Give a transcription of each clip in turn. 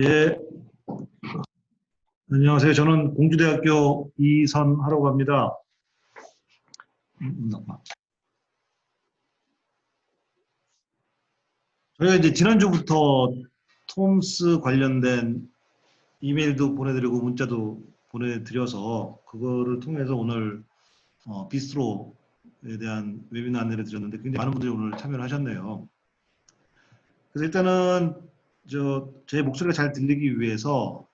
예, 안녕하세요. 저는 공주대학교 이선하라고 합니다. 저희가 이제 지난주부터 톰스 관련된 이메일도 보내드리고 문자도 보내드려서 그거를 통해서 오늘 비스트로에 대한 웨비나 안내를 드렸는데 굉장히 많은 분들이 오늘 참여를 하셨네요. 그래서 일단은 제 목소리가 잘 들리기 위해서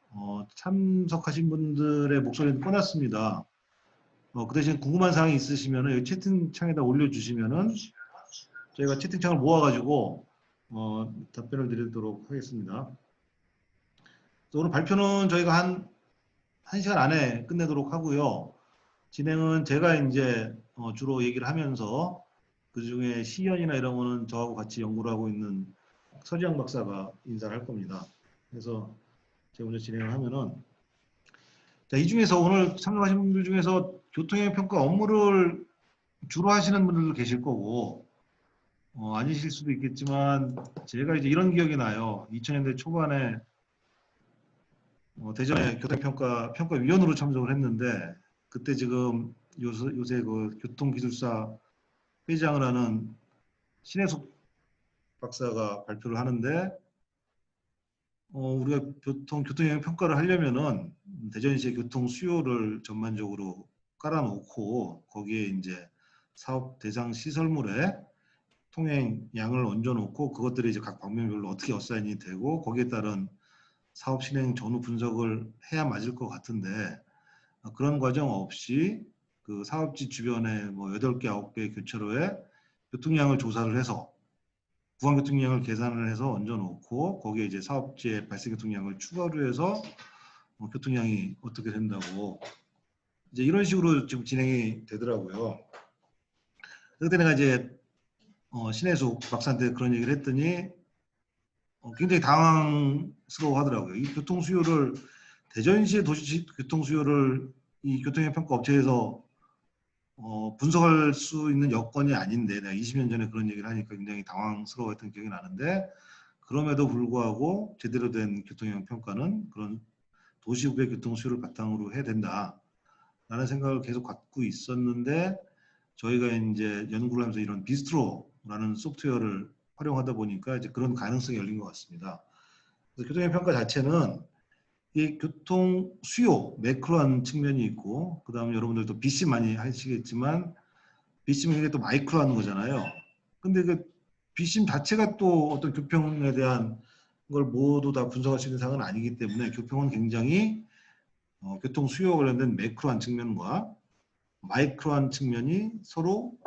참석하신 분들의 목소리는 꺼놨습니다. 그 대신 궁금한 사항이 있으시면 여기 채팅창에다 올려주시면은 저희가 채팅창을 모아가지고 답변을 드리도록 하겠습니다. 오늘 발표는 저희가 한 1시간 안에 끝내도록 하고요. 진행은 제가 이제 주로 얘기를 하면서 그 중에 시연이나 이런 거는 저하고 같이 연구를 하고 있는 서지영 박사가 인사를 할 겁니다. 그래서 제가 먼저 진행을 하면은 자, 이 중에서 오늘 참석하신 분들 중에서 교통행위평가 업무를 주로 하시는 분들도 계실 거고 아니실 수도 있겠지만 제가 이제 이런 기억이 나요. 2000년대 초반에 대전에 교통평가위원으로 참석을 했는데 그때 지금 요새 그 교통기술사 회장을 하는 신혜숙 박사가 발표를 하는데 우리가 교통영향 평가를 하려면은 대전시의 교통 수요를 전반적으로 깔아놓고 거기에 이제 사업 대상 시설물에 통행 양을 얹어놓고 그것들이 이제 각 방면별로 어떻게 어사인이 되고 거기에 따른 사업 실행 전후 분석을 해야 맞을 것 같은데 그런 과정 없이 그 사업지 주변에 뭐 8개, 9개 교차로에 교통량을 조사를 해서 구간 교통량을 계산을 해서 얹어놓고 거기에 이제 사업지의 발생 교통량을 추가로 해서 교통량이 어떻게 된다고 이제 이런 식으로 지금 진행이 되더라고요. 그때 내가 이제 신혜숙 박사한테 그런 얘기를 했더니 굉장히 당황스러워 하더라고요. 이 교통 수요를 대전시의 도시 교통 수요를 이 교통평가 업체에서 분석할 수 있는 여건이 아닌데 내가 20년 전에 그런 얘기를 하니까 굉장히 당황스러워했던 기억이 나는데 그럼에도 불구하고 제대로 된 교통형 평가는 그런 도시구의 교통 수요를 바탕으로 해야 된다라는 생각을 계속 갖고 있었는데 저희가 이제 연구를 하면서 이런 비스트로라는 소프트웨어를 활용하다 보니까 이제 그런 가능성이 열린 것 같습니다. 그래서 교통형 평가 자체는 이 교통 수요 매크로한 측면이 있고 그 다음에 여러분들도 BC 많이 하시겠지만 BC는 이게 또 마이크로하는 거잖아요. 근데 그 BCM 자체가 또 어떤 교평에 대한 걸 모두 다 분석할 수 있는 사항은 아니기 때문에 교평은 굉장히 교통 수요와 관련된 매크로한 측면과 마이크로한 측면이 서로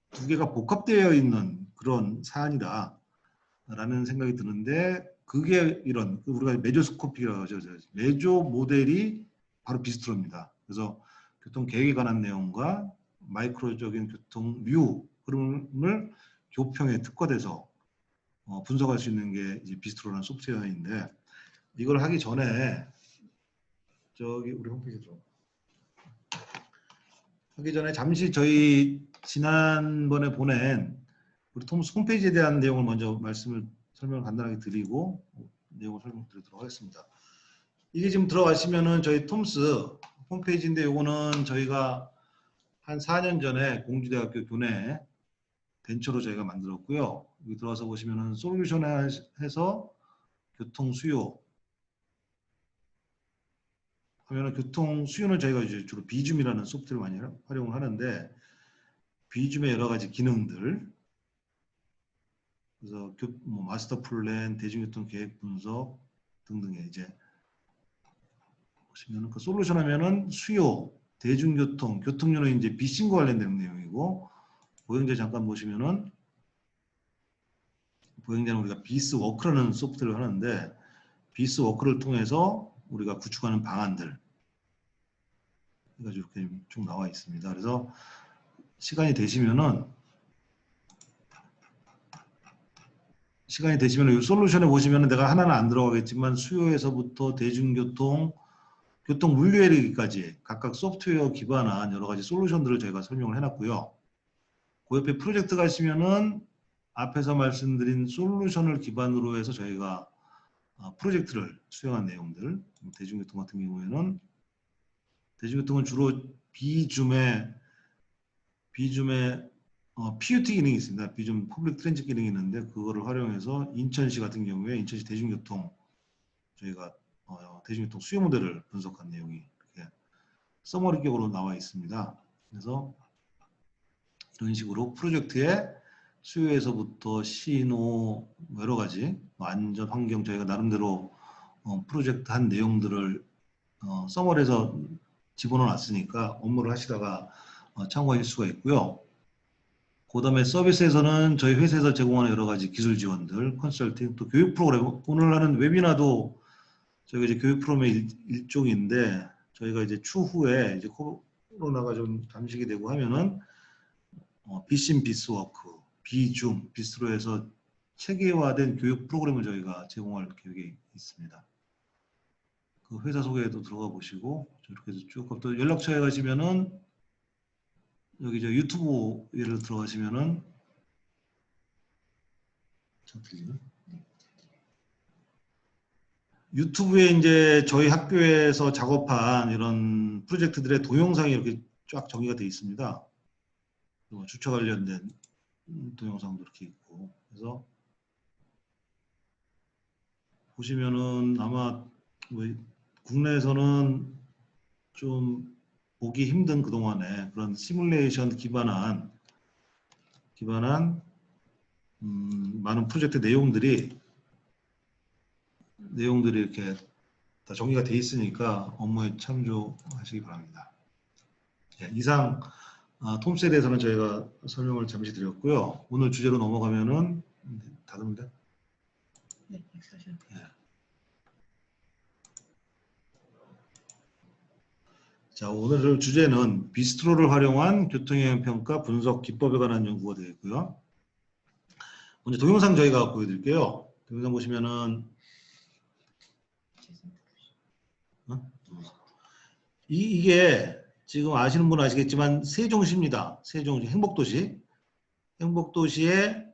두 개가 복합되어 있는 그런 사안이다 라는 생각이 드는데 그게 이런 우리가 메조스코픽이라고 하죠. 메조 모델이 바로 비스트로입니다. 그래서 교통 계획에 관한 내용과 마이크로적인 교통 류 흐름을 교평에 특화돼서 분석할 수 있는 게 이제 비스트로라는 소프트웨어인데 이걸 하기 전에 저기 우리 홈페이지로 하기 전에 잠시 저희 지난번에 보낸 우리 톰스 홈페이지에 대한 내용을 먼저 설명을 간단하게 드리고 내용을 설명드리도록 하겠습니다. 이게 지금 들어가시면은 저희 톰스 홈페이지인데 요거는 저희가 한 4년 전에 공주대학교 교내 벤처로 저희가 만들었고요. 여기 들어와서 보시면은 솔루션에 해서 교통 수요 하면은 교통 수요는 저희가 이제 주로 비줌이라는 소프트웨어를 많이 활용을 하는데 비줌의 여러 가지 기능들 그래서 마스터 플랜, 대중교통 계획 분석 등등의 이제 보시면은 그 솔루션 하면은 수요, 대중교통, 교통료는 이제 비심과 관련된 내용이고 보행자 잠깐 보시면은 보행자는 우리가 비스워크라는 소프트웨어를 하는데 비스워크를 통해서 우리가 구축하는 방안들 해가지고 이렇게 쭉 나와 있습니다. 그래서 시간이 되시면은 이 솔루션에 보시면은 내가 하나는 안 들어가겠지만 수요에서부터 대중교통, 교통 물류에 이르기까지 각각 소프트웨어 기반한 여러 가지 솔루션들을 저희가 설명을 해놨고요. 그 옆에 프로젝트 가시면은 앞에서 말씀드린 솔루션을 기반으로 해서 저희가 프로젝트를 수행한 내용들. 대중교통 같은 경우에는 대중교통은 주로 비줌의 PUT 기능이 있습니다. 비줌 퍼블릭 트랜짓 기능이 있는데 그거를 활용해서 인천시 같은 경우에 인천시 대중교통 저희가 대중교통 수요 모델을 분석한 내용이 이렇게 서머리격으로 나와 있습니다. 그래서 이런 식으로 프로젝트의 수요에서부터 신호 여러 가지 안전 환경 저희가 나름대로 프로젝트 한 내용들을 서머리에서 집어넣어 놨으니까 업무를 하시다가 참고하실 수가 있고요. 그 다음에 서비스에서는 저희 회사에서 제공하는 여러 가지 기술 지원들, 컨설팅, 또 교육 프로그램, 오늘 하는 웨비나도 저희가 이제 교육 프로그램의 일종인데 저희가 이제 추후에 이제 코로나가 좀 잠식이 되고 하면은 비심 비스워크, 비줌, 비스로에서 체계화된 교육 프로그램을 저희가 제공할 계획이 있습니다. 그 회사 소개에도 들어가 보시고 이렇게 해서 쭉 또 연락처에 가시면은 여기 저 유튜브 예를 들어가시면은 유튜브에 이제 저희 학교에서 작업한 이런 프로젝트들의 동영상이 이렇게 쫙 정리가 되어 있습니다. 주차 관련된 동영상도 이렇게 있고 그래서 보시면은 아마 국내에서는 좀 보기 힘든 그동안에 그런 시뮬레이션 기반한 많은 프로젝트 내용들이 이렇게 다 정리가 돼 있으니까 업무에 참조하시기 바랍니다. 네, 이상 톰스에 대해서는 저희가 설명을 잠시 드렸고요. 오늘 주제로 넘어가면은 다른데? 네, 네. 자, 오늘 주제는 비스트로를 활용한 교통영향평가 분석 기법에 관한 연구가 되겠고요. 먼저 동영상 저희가 보여드릴게요. 동영상 보시면은 이게 지금 아시는 분은 아시겠지만 세종시입니다. 세종시 행복도시. 행복도시에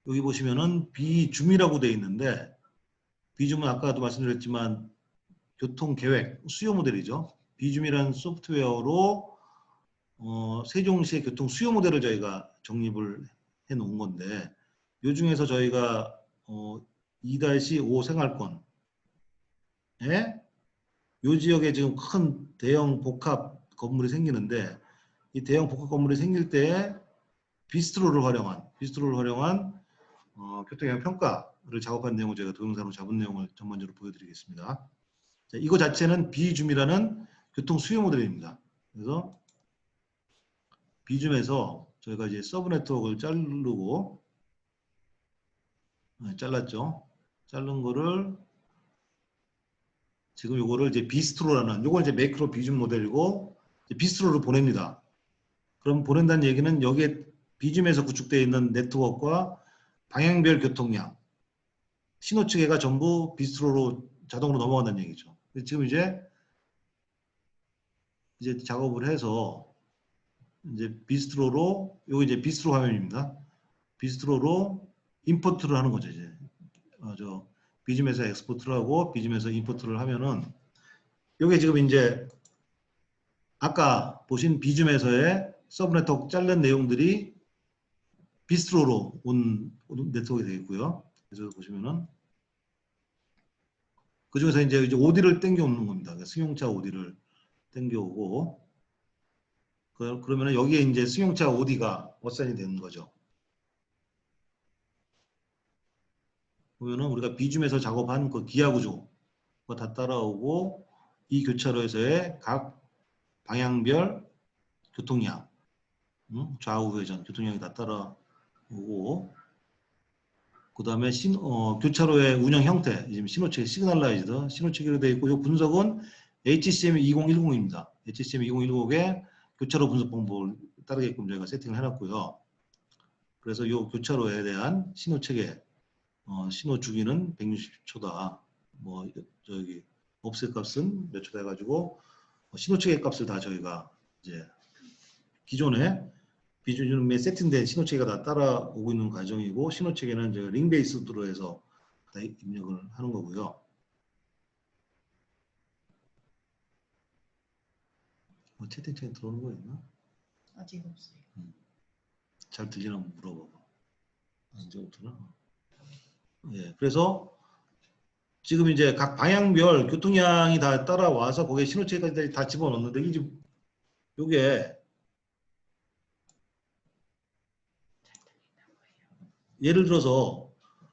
여기 보시면은 비줌이라고 되어 있는데 비줌은 아까도 말씀드렸지만 교통계획 수요 모델이죠. 비줌이라는 소프트웨어로 세종시의 교통 수요 모델을 저희가 정립을 해 놓은 건데 이 중에서 저희가 2-5 생활권에 이 지역에 지금 큰 대형 복합 건물이 생기는데 이 대형 복합 건물이 생길 때 비스트로를 활용한 교통영향 평가를 작업한 내용을 제가 동영상으로 잡은 내용을 전반적으로 보여드리겠습니다. 자, 이거 자체는 비줌이라는 교통 수요 모델입니다. 그래서 비줌에서 저희가 이제 서브 네트워크를 자르고 잘랐죠. 자른 거를 지금 요거를 이제 비스트로라는 요건 이제 매크로 비줌 모델이고 비스트로로 보냅니다. 그럼 보낸다는 얘기는 여기에 비줌에서 구축되어 있는 네트워크와 방향별 교통량 신호 체계가 전부 비스트로로 자동으로 넘어간다는 얘기죠. 지금 이제 작업을 해서 이제 비스트로로 요거 이제 비스트로 화면입니다. 비스트로로 임포트를 하는 거죠. 이제 비줌에서 엑스포트를 하고 비줌에서 임포트를 하면은 요게 지금 이제 아까 보신 비줌에서의 서브 네트워크 자른 내용들이 비스트로로 온 네트워크가 되겠고요. 그래서 보시면은 그 중에서 이제 OD를 땡겨오는 겁니다. 승용차 OD를 땡겨오고 그러면은 여기에 이제 승용차 OD가 어사인이 되는 거죠. 보면은 우리가 비줌에서 작업한 그 기하 구조가 다 따라오고 이 교차로에서의 각 방향별 교통량, 좌우 회전 교통량이 다 따라오고 그 다음에 교차로의 운영 형태, 지금 신호체계 시그널라이즈드 신호체계로 되어 있고 이 분석은 HCM 2010입니다. HCM 2010의 교차로 분석 방법을 따르게끔 저희가 세팅을 해놨고요. 그래서 이 교차로에 대한 신호체계 신호 주기는 160초다. 뭐 저기 offset 값은 몇 초다 해가지고 신호체계 값을 다 저희가 이제 기존에 비준에 세팅된 신호체계가 다 따라오고 있는 과정이고 신호체계는 이제 링 베이스로 해서 다 입력을 하는 거고요. 채팅창에 들어오는 거 있나? 아직 없어요. 잘 들리나 물어봐봐. 언제부터나? 예, 그래서 지금 이제 각 방향별 교통량이 다 따라와서 거기에 신호체계까지 다 집어넣는데 이제 요게 예를 들어서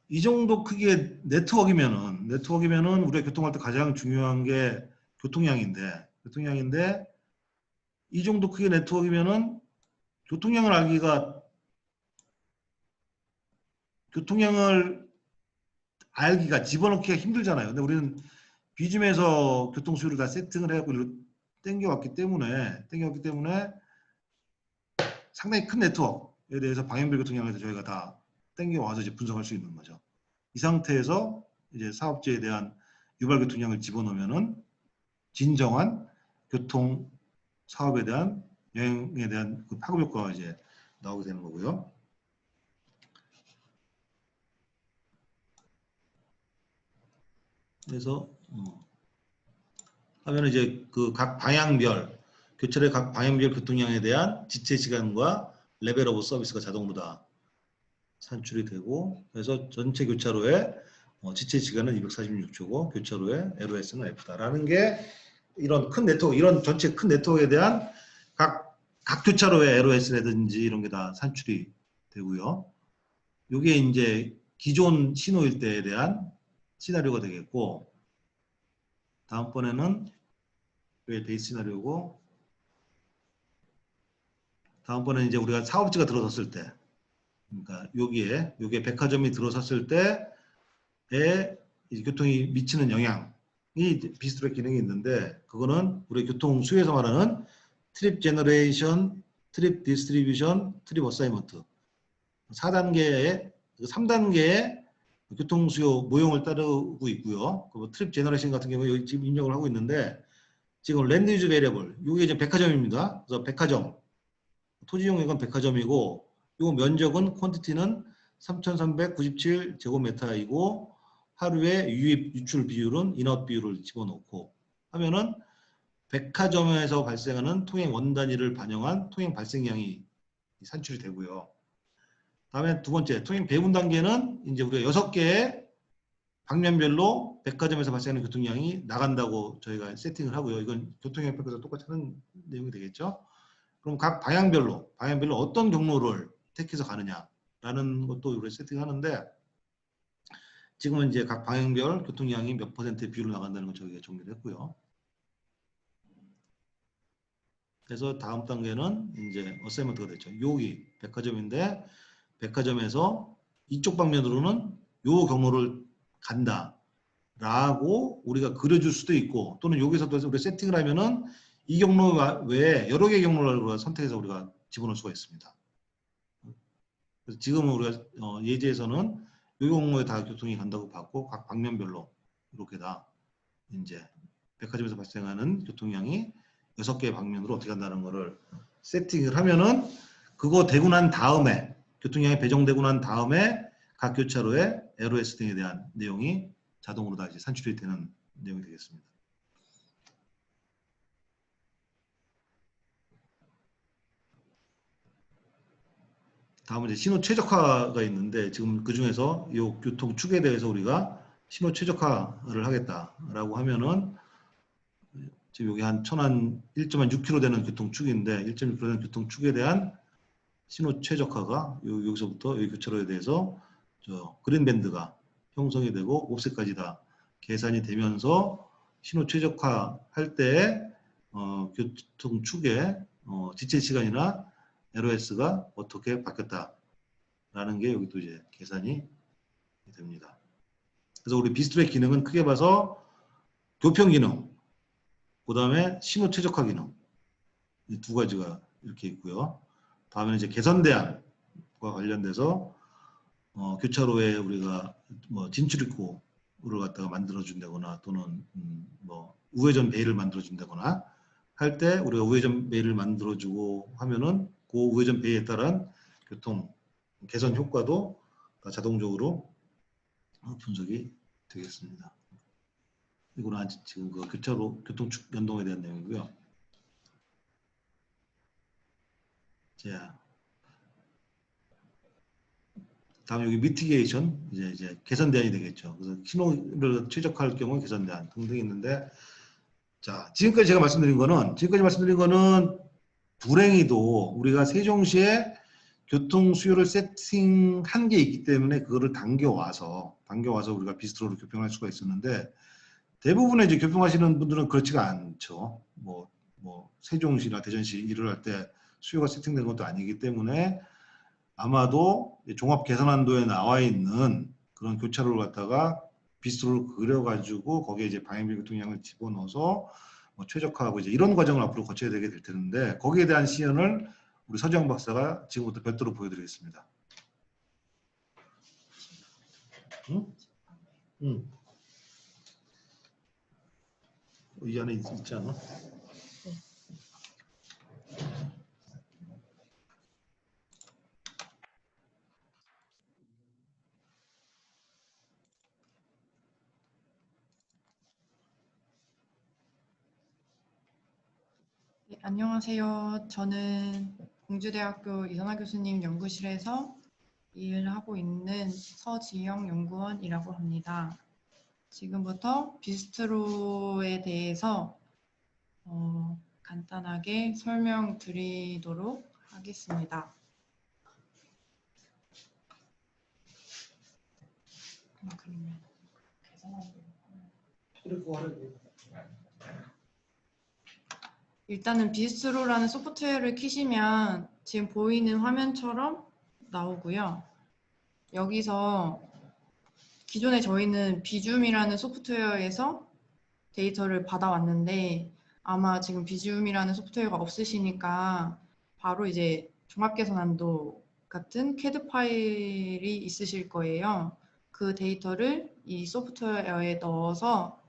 이 정도 크기의 네트워크이면은 우리가 교통할 때 가장 중요한 게 교통량인데 이 정도 크기의 네트워크이면은 교통량을 알기가 집어넣기가 힘들잖아요. 근데 우리는 비즘에서 교통 수요를 다 세팅을 해갖고 땡겨왔기 때문에 상당히 큰 네트워크에 대해서 방향별 교통량에서 저희가 다 땡겨와서 이제 분석할 수 있는 거죠. 이 상태에서 이제 사업지에 대한 유발 교통량을 집어넣으면은 진정한 교통 사업에 대한 영향에 대한 그 파급 효과가 이제 나오게 되는 거고요. 그래서 하면 이제 그 각 방향별 교차로의 각 방향별 교통량에 대한 지체 시간과 레벨 오브 서비스가 자동으로 다 산출이 되고 그래서 전체 교차로의 지체 시간은 246초고 교차로의 LOS는 F다라는 게 이런 큰 네트워크, 이런 전체 큰 네트워크에 대한 각 교차로의 LOS라든지 이런 게 다 산출이 되고요. 이게 이제 기존 신호일 때에 대한 시나리오가 되겠고 다음번에는 왜 베이스 시나리오고 다음번에는 이제 우리가 사업지가 들어섰을 때 그러니까 요게 백화점이 들어섰을 때에 교통이 미치는 영향이 비스트랙 기능이 있는데 그거는 우리 교통 수요에서 말하는 트립 제너레이션, 트립 디스트리뷰션, 트립 어사이먼트 3단계의 교통 수요 모형을 따르고 있고요. 트립 제너레이션 같은 경우에 여기 지금 입력을 하고 있는데 지금 랜드 유즈 베리어블 이게 이제 백화점입니다. 그래서 백화점 토지 용역은 백화점이고 요 면적은 퀀티티는 3,397 제곱미터이고 하루에 유입 유출 비율은 인아웃 비율을 집어넣고 하면은 백화점에서 발생하는 통행 원단위를 반영한 통행 발생량이 산출이 되고요. 다음에 두 번째 통행 배분 단계는 이제 우리가 6개의 방면별로 백화점에서 발생하는 교통량이 나간다고 저희가 세팅을 하고요. 이건 교통협회에서 똑같이 하는 내용이 되겠죠. 그럼 각 방향별로 어떤 경로를 택해서 가느냐라는 것도 우리가 세팅하는데 지금은 이제 각 방향별 교통량이 몇 %의 비율로 나간다는 걸 저희가 정리를 했고요. 그래서 다음 단계는 이제 어사이먼트가 됐죠. 여기 백화점인데 백화점에서 이쪽 방면으로는 요 경로를 간다라고 우리가 그려줄 수도 있고 또는 여기서도 우리가 세팅을 하면은 이 경로 외에 여러 개의 경로를 선택해서 우리가 집어넣을 수가 있습니다. 그래서 지금은 우리가 예제에서는 이 경로에 다 교통이 간다고 봤고 각 방면별로 이렇게 다 이제 백화점에서 발생하는 교통량이 6개의 방면으로 어떻게 간다는 거를 세팅을 하면은 그거 되고 난 다음에 교통량이 배정되고 난 다음에 각 교차로의 LOS 등에 대한 내용이 자동으로 다 이제 산출이 되는 내용이 되겠습니다. 다음은 이제 신호 최적화가 있는데 지금 그 중에서 이 교통 축에 대해서 우리가 신호 최적화를 하겠다라고 하면은 지금 여기 한 1.6km 되는 교통축인데 1.6km 되는 교통축에 대한 신호 최적화가 여기서부터 여기 교차로에 대해서 저 그린 밴드가 형성이 되고 옵셋까지 다 계산이 되면서 신호 최적화 할 때 교통축의 지체 시간이나 LOS가 어떻게 바뀌었다라는 게 여기 또 이제 계산이 됩니다. 그래서 우리 비스트랙 기능은 크게 봐서 교평 기능, 그 다음에 신호 최적화 기능 이 두 가지가 이렇게 있고요. 다음에 이제 개선 대안과 관련돼서 교차로에 우리가 뭐 진출입구를 갖다가 만들어 준다거나 또는 뭐 우회전 베이를 만들어 준다거나 할 때 우리가 우회전 베이를 만들어 주고 하면은 우회전 배에 따른 교통 개선 효과도 자동적으로 분석이 되겠습니다. 이거는 지금 그 교통 연동에 대한 내용이고요. 자, 다음 여기 미티게이션 이제 개선 대안이 되겠죠. 그래서 신호를 최적화할 경우 개선 대안 등등이 있는데, 자 지금까지 제가 말씀드린 거는 불행히도 우리가 세종시에 교통 수요를 세팅한 게 있기 때문에 그거를 당겨와서 우리가 비스트로를 교평할 수가 있었는데, 대부분의 이제 교평하시는 분들은 그렇지가 않죠. 뭐 세종시나 대전시 일을 할 때 수요가 세팅된 것도 아니기 때문에 아마도 종합 개선안도에 나와 있는 그런 교차로를 갖다가 비스트로를 그려가지고 거기에 이제 방향비 교통량을 집어넣어서 최적화하고 이제 이런 과정을 앞으로 거쳐야 되게 될 텐데, 거기에 대한 시연을 우리 서지영 박사가 지금부터 별도로 보여드리겠습니다. 응? 이 안에 있지 않아? 네, 안녕하세요. 저는 공주대학교 이선화 교수님 연구실에서 일을 하고 있는 서지영 연구원이라고 합니다. 지금부터 비스트로에 대해서 간단하게 설명드리도록 하겠습니다. 일단은 비스트로라는 소프트웨어를 키시면 지금 보이는 화면처럼 나오고요. 여기서 기존에 저희는 비줌이라는 소프트웨어에서 데이터를 받아왔는데, 아마 지금 비줌이라는 소프트웨어가 없으시니까 바로 이제 종합계산안도 같은 CAD 파일이 있으실 거예요. 그 데이터를 이 소프트웨어에 넣어서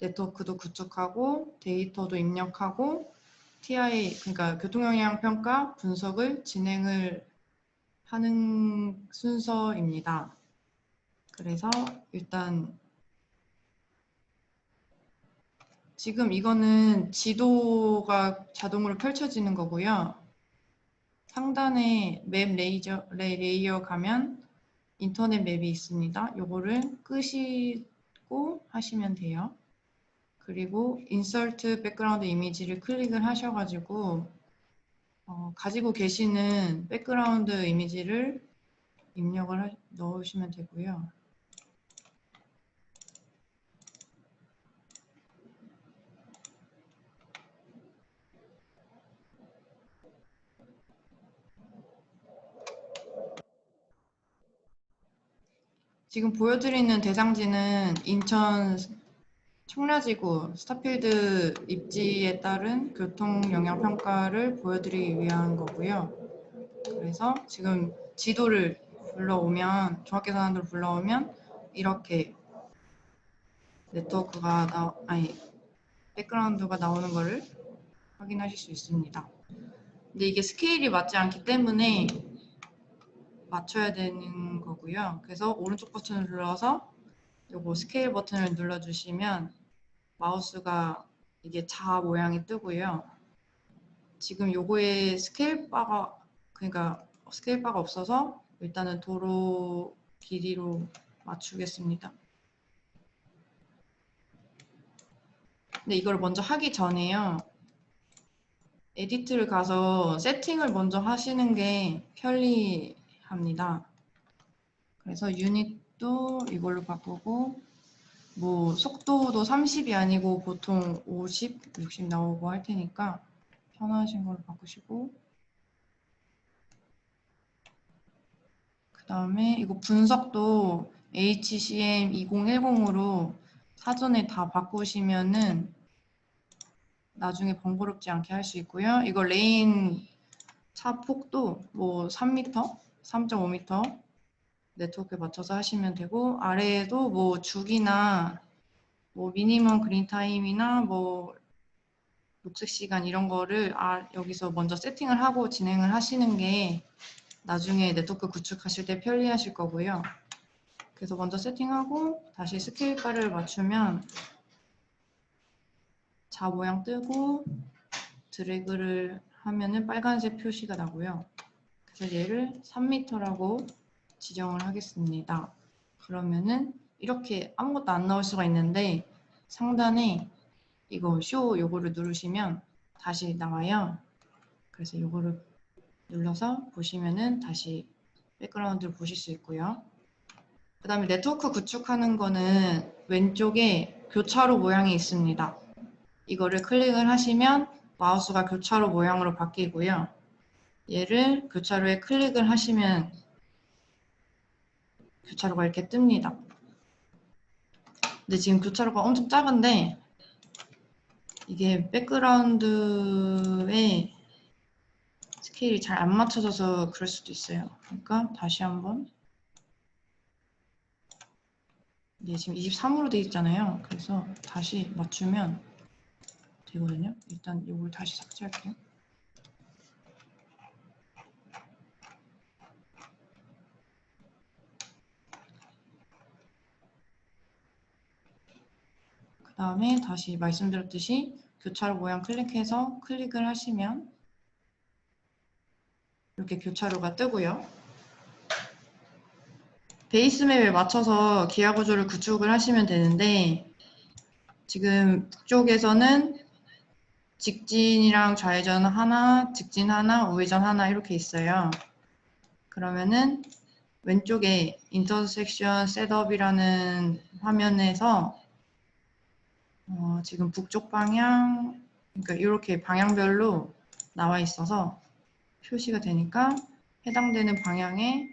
네트워크도 구축하고 데이터도 입력하고 TI, 그러니까 교통영향평가 분석을 진행을 하는 순서입니다. 그래서 일단 지금 이거는 지도가 자동으로 펼쳐지는 거고요. 상단에 맵 레이어 가면 인터넷 맵이 있습니다. 요거를 끄시고 하시면 돼요. 그리고 인서트 백그라운드 이미지를 클릭을 하셔가지고 가지고 계시는 백그라운드 이미지를 입력을 넣으시면 되고요. 지금 보여드리는 대상지는 인천 청라지구 스타필드 입지에 따른 교통 영향 평가를 보여드리기 위한 거고요. 그래서 지금 지도를 불러오면, 종합계산안도를 불러오면 이렇게 네트워크가 백그라운드가 나오는 거를 확인하실 수 있습니다. 근데 이게 스케일이 맞지 않기 때문에 맞춰야 되는 거고요. 그래서 오른쪽 버튼을 눌러서 요거 스케일 버튼을 눌러주시면 마우스가 이게 자 모양이 뜨고요. 지금 요거에 스케일 바가 없어서 일단은 도로 길이로 맞추겠습니다. 근데 이걸 먼저 하기 전에요, 에디트를 가서 세팅을 먼저 하시는 게 편리합니다. 그래서 유닛도 이걸로 바꾸고, 뭐 속도도 30이 아니고 보통 50, 60 나오고 할 테니까 편하신 걸로 바꾸시고, 그 다음에 이거 분석도 HCM 2010으로 사전에 다 바꾸시면은 나중에 번거롭지 않게 할 수 있고요. 이거 레인 차 폭도 뭐 3m, 3.5m 네트워크에 맞춰서 하시면 되고, 아래에도 뭐 주기나 뭐 미니멈 그린 타임이나 뭐 녹색 시간 이런 거를 여기서 먼저 세팅을 하고 진행을 하시는 게 나중에 네트워크 구축하실 때 편리하실 거고요. 그래서 먼저 세팅하고 다시 스케일 바를 맞추면 자 모양 뜨고 드래그를 하면은 빨간색 표시가 나고요. 그래서 얘를 3m라고 지정을 하겠습니다. 그러면은 이렇게 아무것도 안 나올 수가 있는데 상단에 이거 쇼 요거를 누르시면 다시 나와요. 그래서 요거를 눌러서 보시면은 다시 백그라운드를 보실 수 있고요. 그 다음에 네트워크 구축하는 거는 왼쪽에 교차로 모양이 있습니다. 이거를 클릭을 하시면 마우스가 교차로 모양으로 바뀌고요. 얘를 교차로에 클릭을 하시면 교차로가 이렇게 뜹니다. 근데 지금 교차로가 엄청 작은데 이게 백그라운드에 스케일이 잘 안 맞춰져서 그럴 수도 있어요. 그러니까 다시 한번 네, 지금 23으로 되어 있잖아요. 그래서 다시 맞추면 되거든요. 일단 이걸 다시 삭제할게요. 그 다음에 다시 말씀드렸듯이 교차로 모양 클릭해서 클릭을 하시면 이렇게 교차로가 뜨고요. 베이스맵에 맞춰서 기하 구조를 구축을 하시면 되는데 지금 북쪽에서는 직진이랑 좌회전 하나, 직진 하나, 우회전 하나 이렇게 있어요. 그러면은 왼쪽에 인터섹션 셋업이라는 화면에서 지금 북쪽 방향, 그러니까 이렇게 방향별로 나와 있어서 표시가 되니까 해당되는 방향에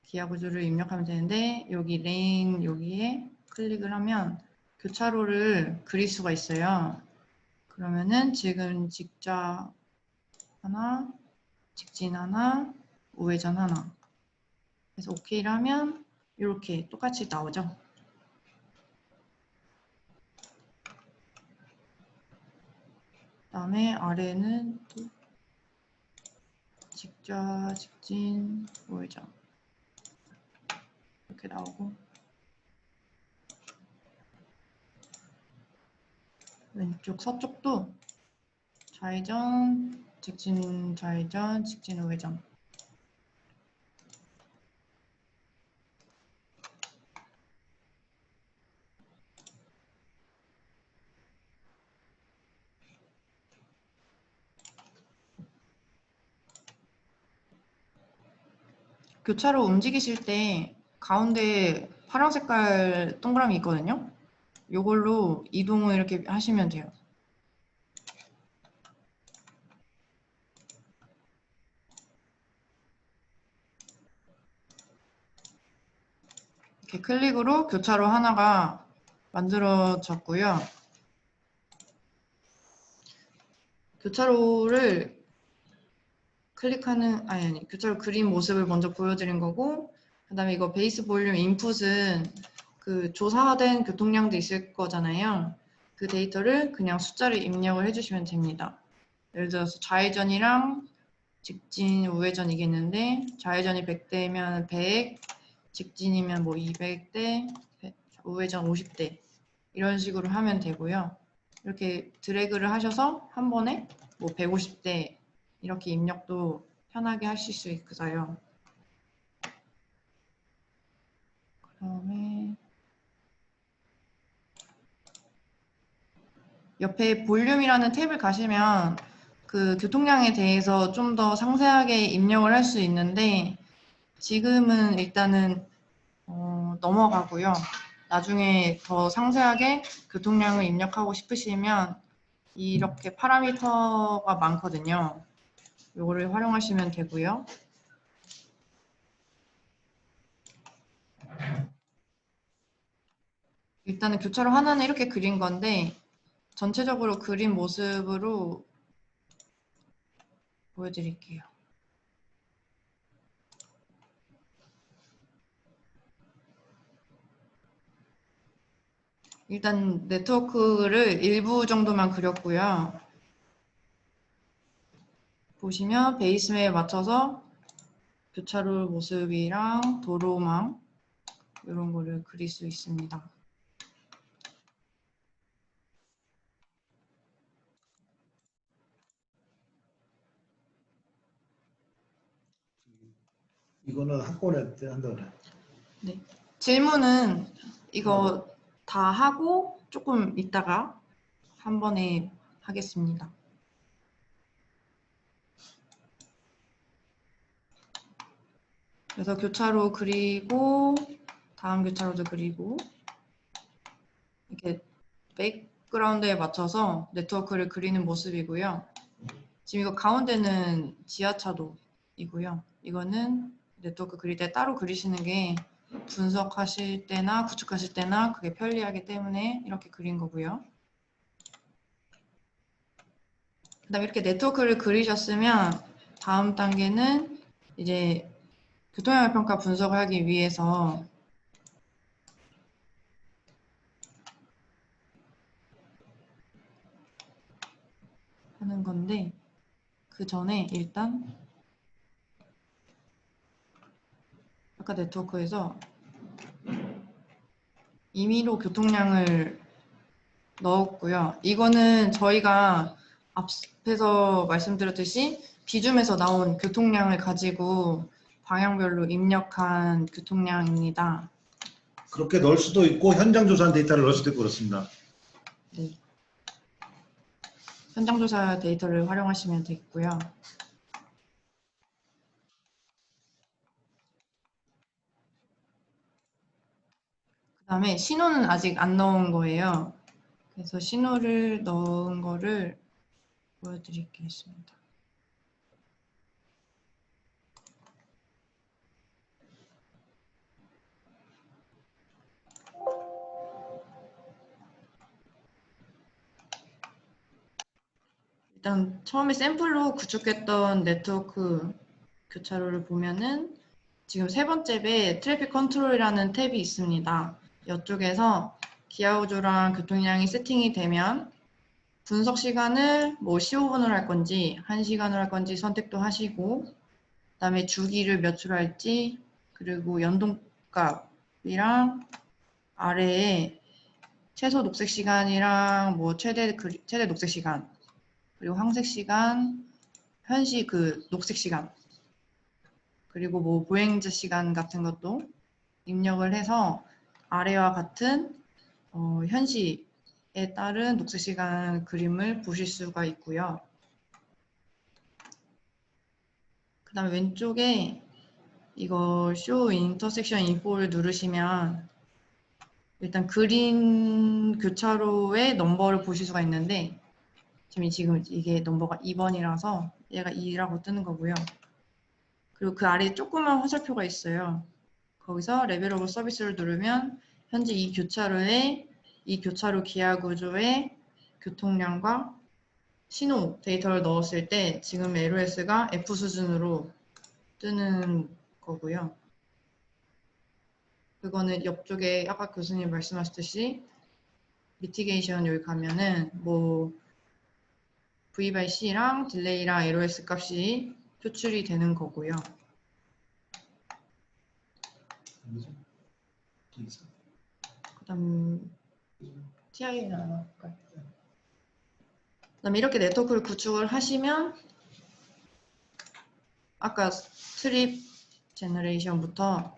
기하 구조를 입력하면 되는데 여기 레인 여기에 클릭을 하면 교차로를 그릴 수가 있어요. 그러면은 지금 직자 하나, 직진 하나, 우회전 하나. 그래서 OK를 하면 이렇게 똑같이 나오죠. 그다음에 아래는 또 직자, 직진, 우회전 이렇게 나오고 왼쪽 서쪽도 좌회전, 직진, 좌회전, 직진, 우회전. 교차로 움직이실 때 가운데 파란 색깔 동그라미 있거든요. 이걸로 이동을 이렇게 하시면 돼요. 이렇게 클릭으로 교차로 하나가 만들어졌고요. 교차로를 클릭하는 교차로 그린 모습을 먼저 보여드린 거고 그 다음에 이거 베이스 볼륨 인풋은 그 조사된 교통량도 있을 거잖아요. 그 데이터를 그냥 숫자를 입력을 해주시면 됩니다. 예를 들어서 좌회전이랑 직진, 우회전이겠는데 좌회전이 100대면 100, 직진이면 뭐 200대, 우회전 50대 이런 식으로 하면 되고요. 이렇게 드래그를 하셔서 한 번에 뭐 150대 이렇게 입력도 편하게 하실 수 있어요. 그다음에 옆에 볼륨이라는 탭을 가시면 그 교통량에 대해서 좀 더 상세하게 입력을 할 수 있는데 지금은 일단은 넘어가고요. 나중에 더 상세하게 교통량을 입력하고 싶으시면 이렇게 파라미터가 많거든요. 이거를 활용하시면 되고요. 일단은 교차로 하나는 이렇게 그린 건데 전체적으로 그린 모습으로 보여드릴게요. 일단 네트워크를 일부 정도만 그렸고요. 보시면 베이스맵에 맞춰서 교차로 모습이랑 도로망 이런 거를 그릴 수 있습니다. 이거는 학원에 때 한다 그래. 네. 질문은 이거 다 하고 조금 있다가 한 번에 하겠습니다. 그래서 교차로 그리고 다음 교차로도 그리고 이렇게 백그라운드에 맞춰서 네트워크를 그리는 모습이고요. 지금 이거 가운데는 지하차도이고요. 이거는 네트워크 그릴 때 따로 그리시는 게 분석하실 때나 구축하실 때나 그게 편리하기 때문에 이렇게 그린 거고요. 그다음에 이렇게 네트워크를 그리셨으면 다음 단계는 이제 교통영향 평가 분석을 하기 위해서 하는 건데 그 전에 일단 아까 네트워크에서 임의로 교통량을 넣었고요. 이거는 저희가 앞에서 말씀드렸듯이 비줌에서 나온 교통량을 가지고 방향별로 입력한 교통량입니다. 그렇게 넣을 수도 있고 현장 조사한 데이터를 넣을 수도 있고 그렇습니다. 네. 현장 조사 데이터를 활용하시면 되겠고요. 그 다음에 신호는 아직 안 넣은 거예요. 그래서 신호를 넣은 거를 보여드리겠습니다. 일단 처음에 샘플로 구축했던 네트워크 교차로를 보면은 지금 세 번째 배에 트래픽 컨트롤이라는 탭이 있습니다. 이쪽에서 기하 구조랑 교통량이 세팅이 되면 분석 시간을 뭐 15분으로 할 건지 1시간으로 할 건지 선택도 하시고 그다음에 주기를 몇으로 할지 그리고 연동값이랑 아래에 최소 녹색 시간이랑 뭐 최대 녹색 시간 그리고 황색 시간 현시 그 녹색 시간 그리고 뭐 보행자 시간 같은 것도 입력을 해서 아래와 같은 현시에 따른 녹색 시간 그림을 보실 수가 있고요. 그 다음에 왼쪽에 이거 Show Intersection Info를 누르시면 일단 그린 교차로의 넘버를 보실 수가 있는데 지금 이게 넘버가 2번이라서 얘가 2라고 뜨는 거고요. 그리고 그 아래에 조그만 화살표가 있어요. 거기서 레벨 오브 서비스를 누르면 현재 이 교차로 기하 구조의 교통량과 신호 데이터를 넣었을 때 지금 LOS가 F 수준으로 뜨는 거고요. 그거는 옆쪽에 아까 교수님 말씀하셨듯이 미티게이션 여기 가면은 뭐 V by C랑 딜레이랑 LOS 값이 표출이 되는 거고요. 그다음 TI나 할까요? 그다음에 이렇게 네트워크를 구축을 하시면 아까 스트립 제너레이션부터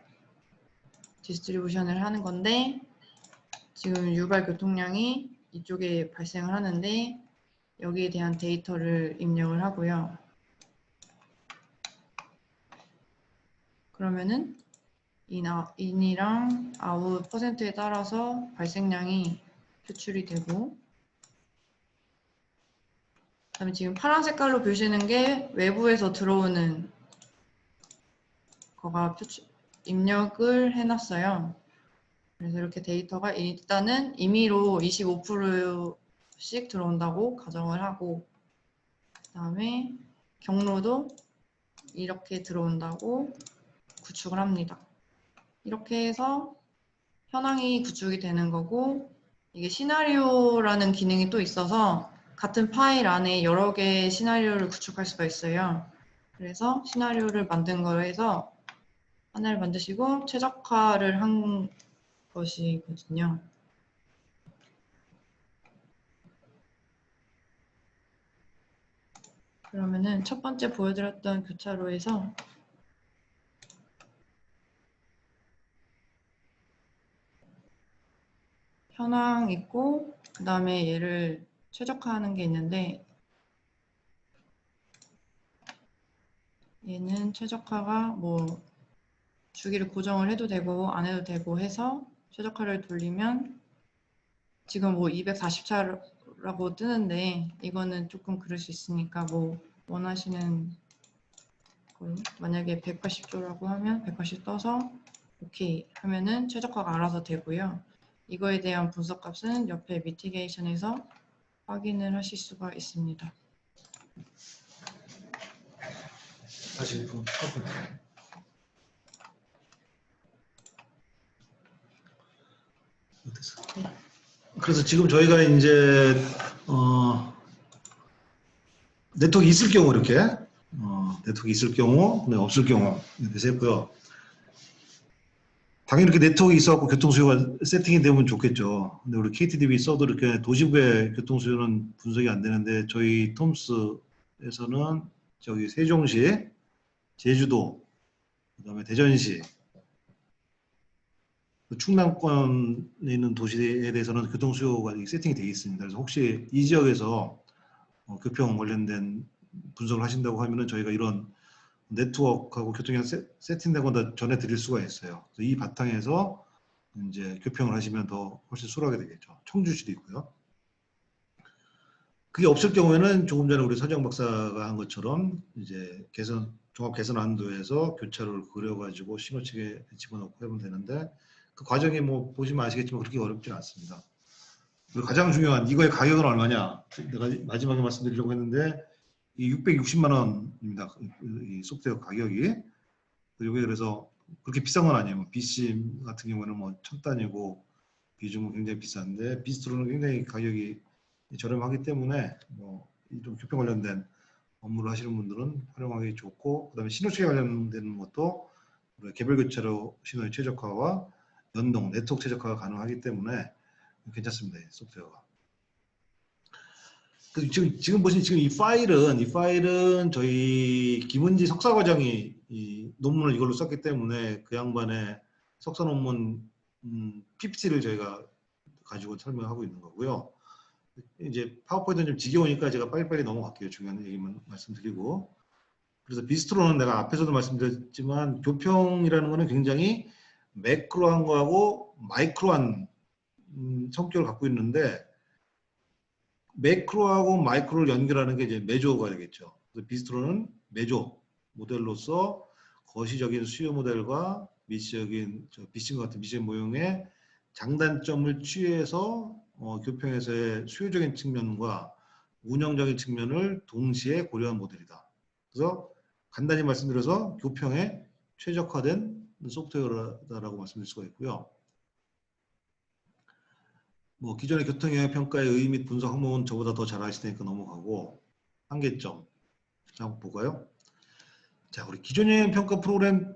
디스트리뷰션을 하는 건데 지금 유발 교통량이 이쪽에 발생을 하는데 여기에 대한 데이터를 입력을 하고요. 그러면은 인이랑 아웃 퍼센트에 따라서 발생량이 표출이 되고 그다음에 지금 파란 색깔로 보시는 게 외부에서 들어오는 거가 입력을 해놨어요. 그래서 이렇게 데이터가 일단은 임의로 25%씩 들어온다고 가정을 하고 그다음에 경로도 이렇게 들어온다고 구축을 합니다. 이렇게 해서 현황이 구축이 되는 거고 이게 시나리오라는 기능이 또 있어서 같은 파일 안에 여러 개의 시나리오를 구축할 수가 있어요. 그래서 시나리오를 만든 거로 해서 하나를 만드시고 최적화를 한 것이거든요. 그러면은 첫 번째 보여드렸던 교차로에서 현황 있고 그 다음에 얘를 최적화하는 게 있는데 얘는 최적화가 뭐 주기를 고정을 해도 되고 안 해도 되고 해서 최적화를 돌리면 지금 뭐 240차라고 뜨는데 이거는 조금 그럴 수 있으니까 뭐 원하시는 걸 만약에 180조라고 하면 180 떠서 오케이 하면은 최적화가 알아서 되고요. 이거에 대한 분석값은 옆에 미티게이션에서 확인을 하실 수가 있습니다. 다시 그래서 지금 저희가 이제 네트워크 있을 경우 이렇게 네트워크 있을 경우, 없을 경우 이렇게 했고요. 당연히 이렇게 네트워크 있어갖고 교통수요가 세팅이 되면 좋겠죠. 근데 우리 KTDB 써도 이렇게 도시부의 교통수요는 분석이 안 되는데 저희 톰스에서는 저기 세종시, 제주도, 그다음에 대전시, 충남권에 있는 도시에 대해서는 교통수요가 세팅이 되어 있습니다. 그래서 혹시 이 지역에서 교평 관련된 분석을 하신다고 하면은 저희가 이런 네트워크하고 교통량 세팅된 건 전해드릴 수가 있어요. 그래서 이 바탕에서 이제 교평을 하시면 더 훨씬 수월하게 되겠죠. 청주시도 있고요. 그게 없을 경우에는 조금 전에 우리 서정 박사가 한 것처럼 이제 종합 개선 안도에서 교차로를 그려가지고 신호체계 집어넣고 하면 되는데 그 과정이 뭐 보시면 아시겠지만 그렇게 어렵지 않습니다. 그리고 가장 중요한 이거의 가격은 얼마냐? 내가 마지막에 말씀드리려고 했는데 이 660만 원입니다. 이 소프트웨어 가격이. 이게 그래서 그렇게 비싼 건 아니에요. 비심 같은 경우는 뭐 1000단위고 비중은 굉장히 비싼데 비스트로는 굉장히 가격이 저렴하기 때문에 좀 교평 관련된 업무를 하시는 분들은 활용하기 좋고 그다음에 신호체계 관련된 것도 개별 교차로 신호의 최적화와 연동, 네트워크 최적화가 가능하기 때문에 괜찮습니다. 이 소프트웨어가. 지금 보신 지금 이 파일은 저희 김은지 석사과정이 이 논문을 이걸로 썼기 때문에 그 양반의 석사 논문 PPT를 저희가 가지고 설명하고 있는 거고요. 이제 파워포인트는 좀 지겨우니까 제가 빨리빨리 넘어갈게요. 중요한 얘기만 말씀드리고. 그래서 비스트로는 내가 앞에서도 말씀드렸지만 교평이라는 거는 굉장히 매크로한 거하고 마이크로한 성격을 갖고 있는데 매크로하고 마이크로를 연결하는 게 이제 메조가 되겠죠. 그래서 비스트로는 메조 모델로서 거시적인 수요 모델과 미시적인 비싱 같은 미시적 모형의 장단점을 취해서 교평에서의 수요적인 측면과 운영적인 측면을 동시에 고려한 모델이다. 그래서 간단히 말씀드려서 교평에 최적화된 소프트웨어라고 말씀드릴 수가 있고요. 뭐 기존의 교통영향평가의 의의 및 분석 항목은 저보다 더 잘 아시니까 넘어가고 한계점 자 한번 볼까요? 자 우리 기존 영향평가 프로그램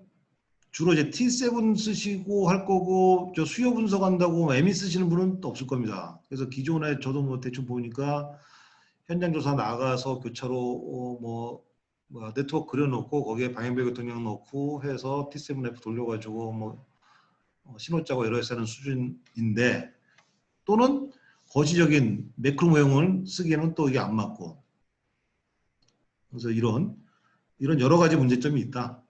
주로 이제 T7 쓰시고 할 거고 저 수요 분석한다고 ME 쓰시는 분은 또 없을 겁니다. 그래서 기존에 저도 뭐 대충 보니까 현장 조사 나가서 교차로 네트워크 그려놓고 거기에 방향별 교통량 넣고 해서 T7F 돌려가지고 뭐 신호 짜고 여러 개 하는 수준인데 또는 거시적인 매크로 모형을 쓰기에는 또 이게 안 맞고 그래서 이런 여러 가지 문제점이 있다.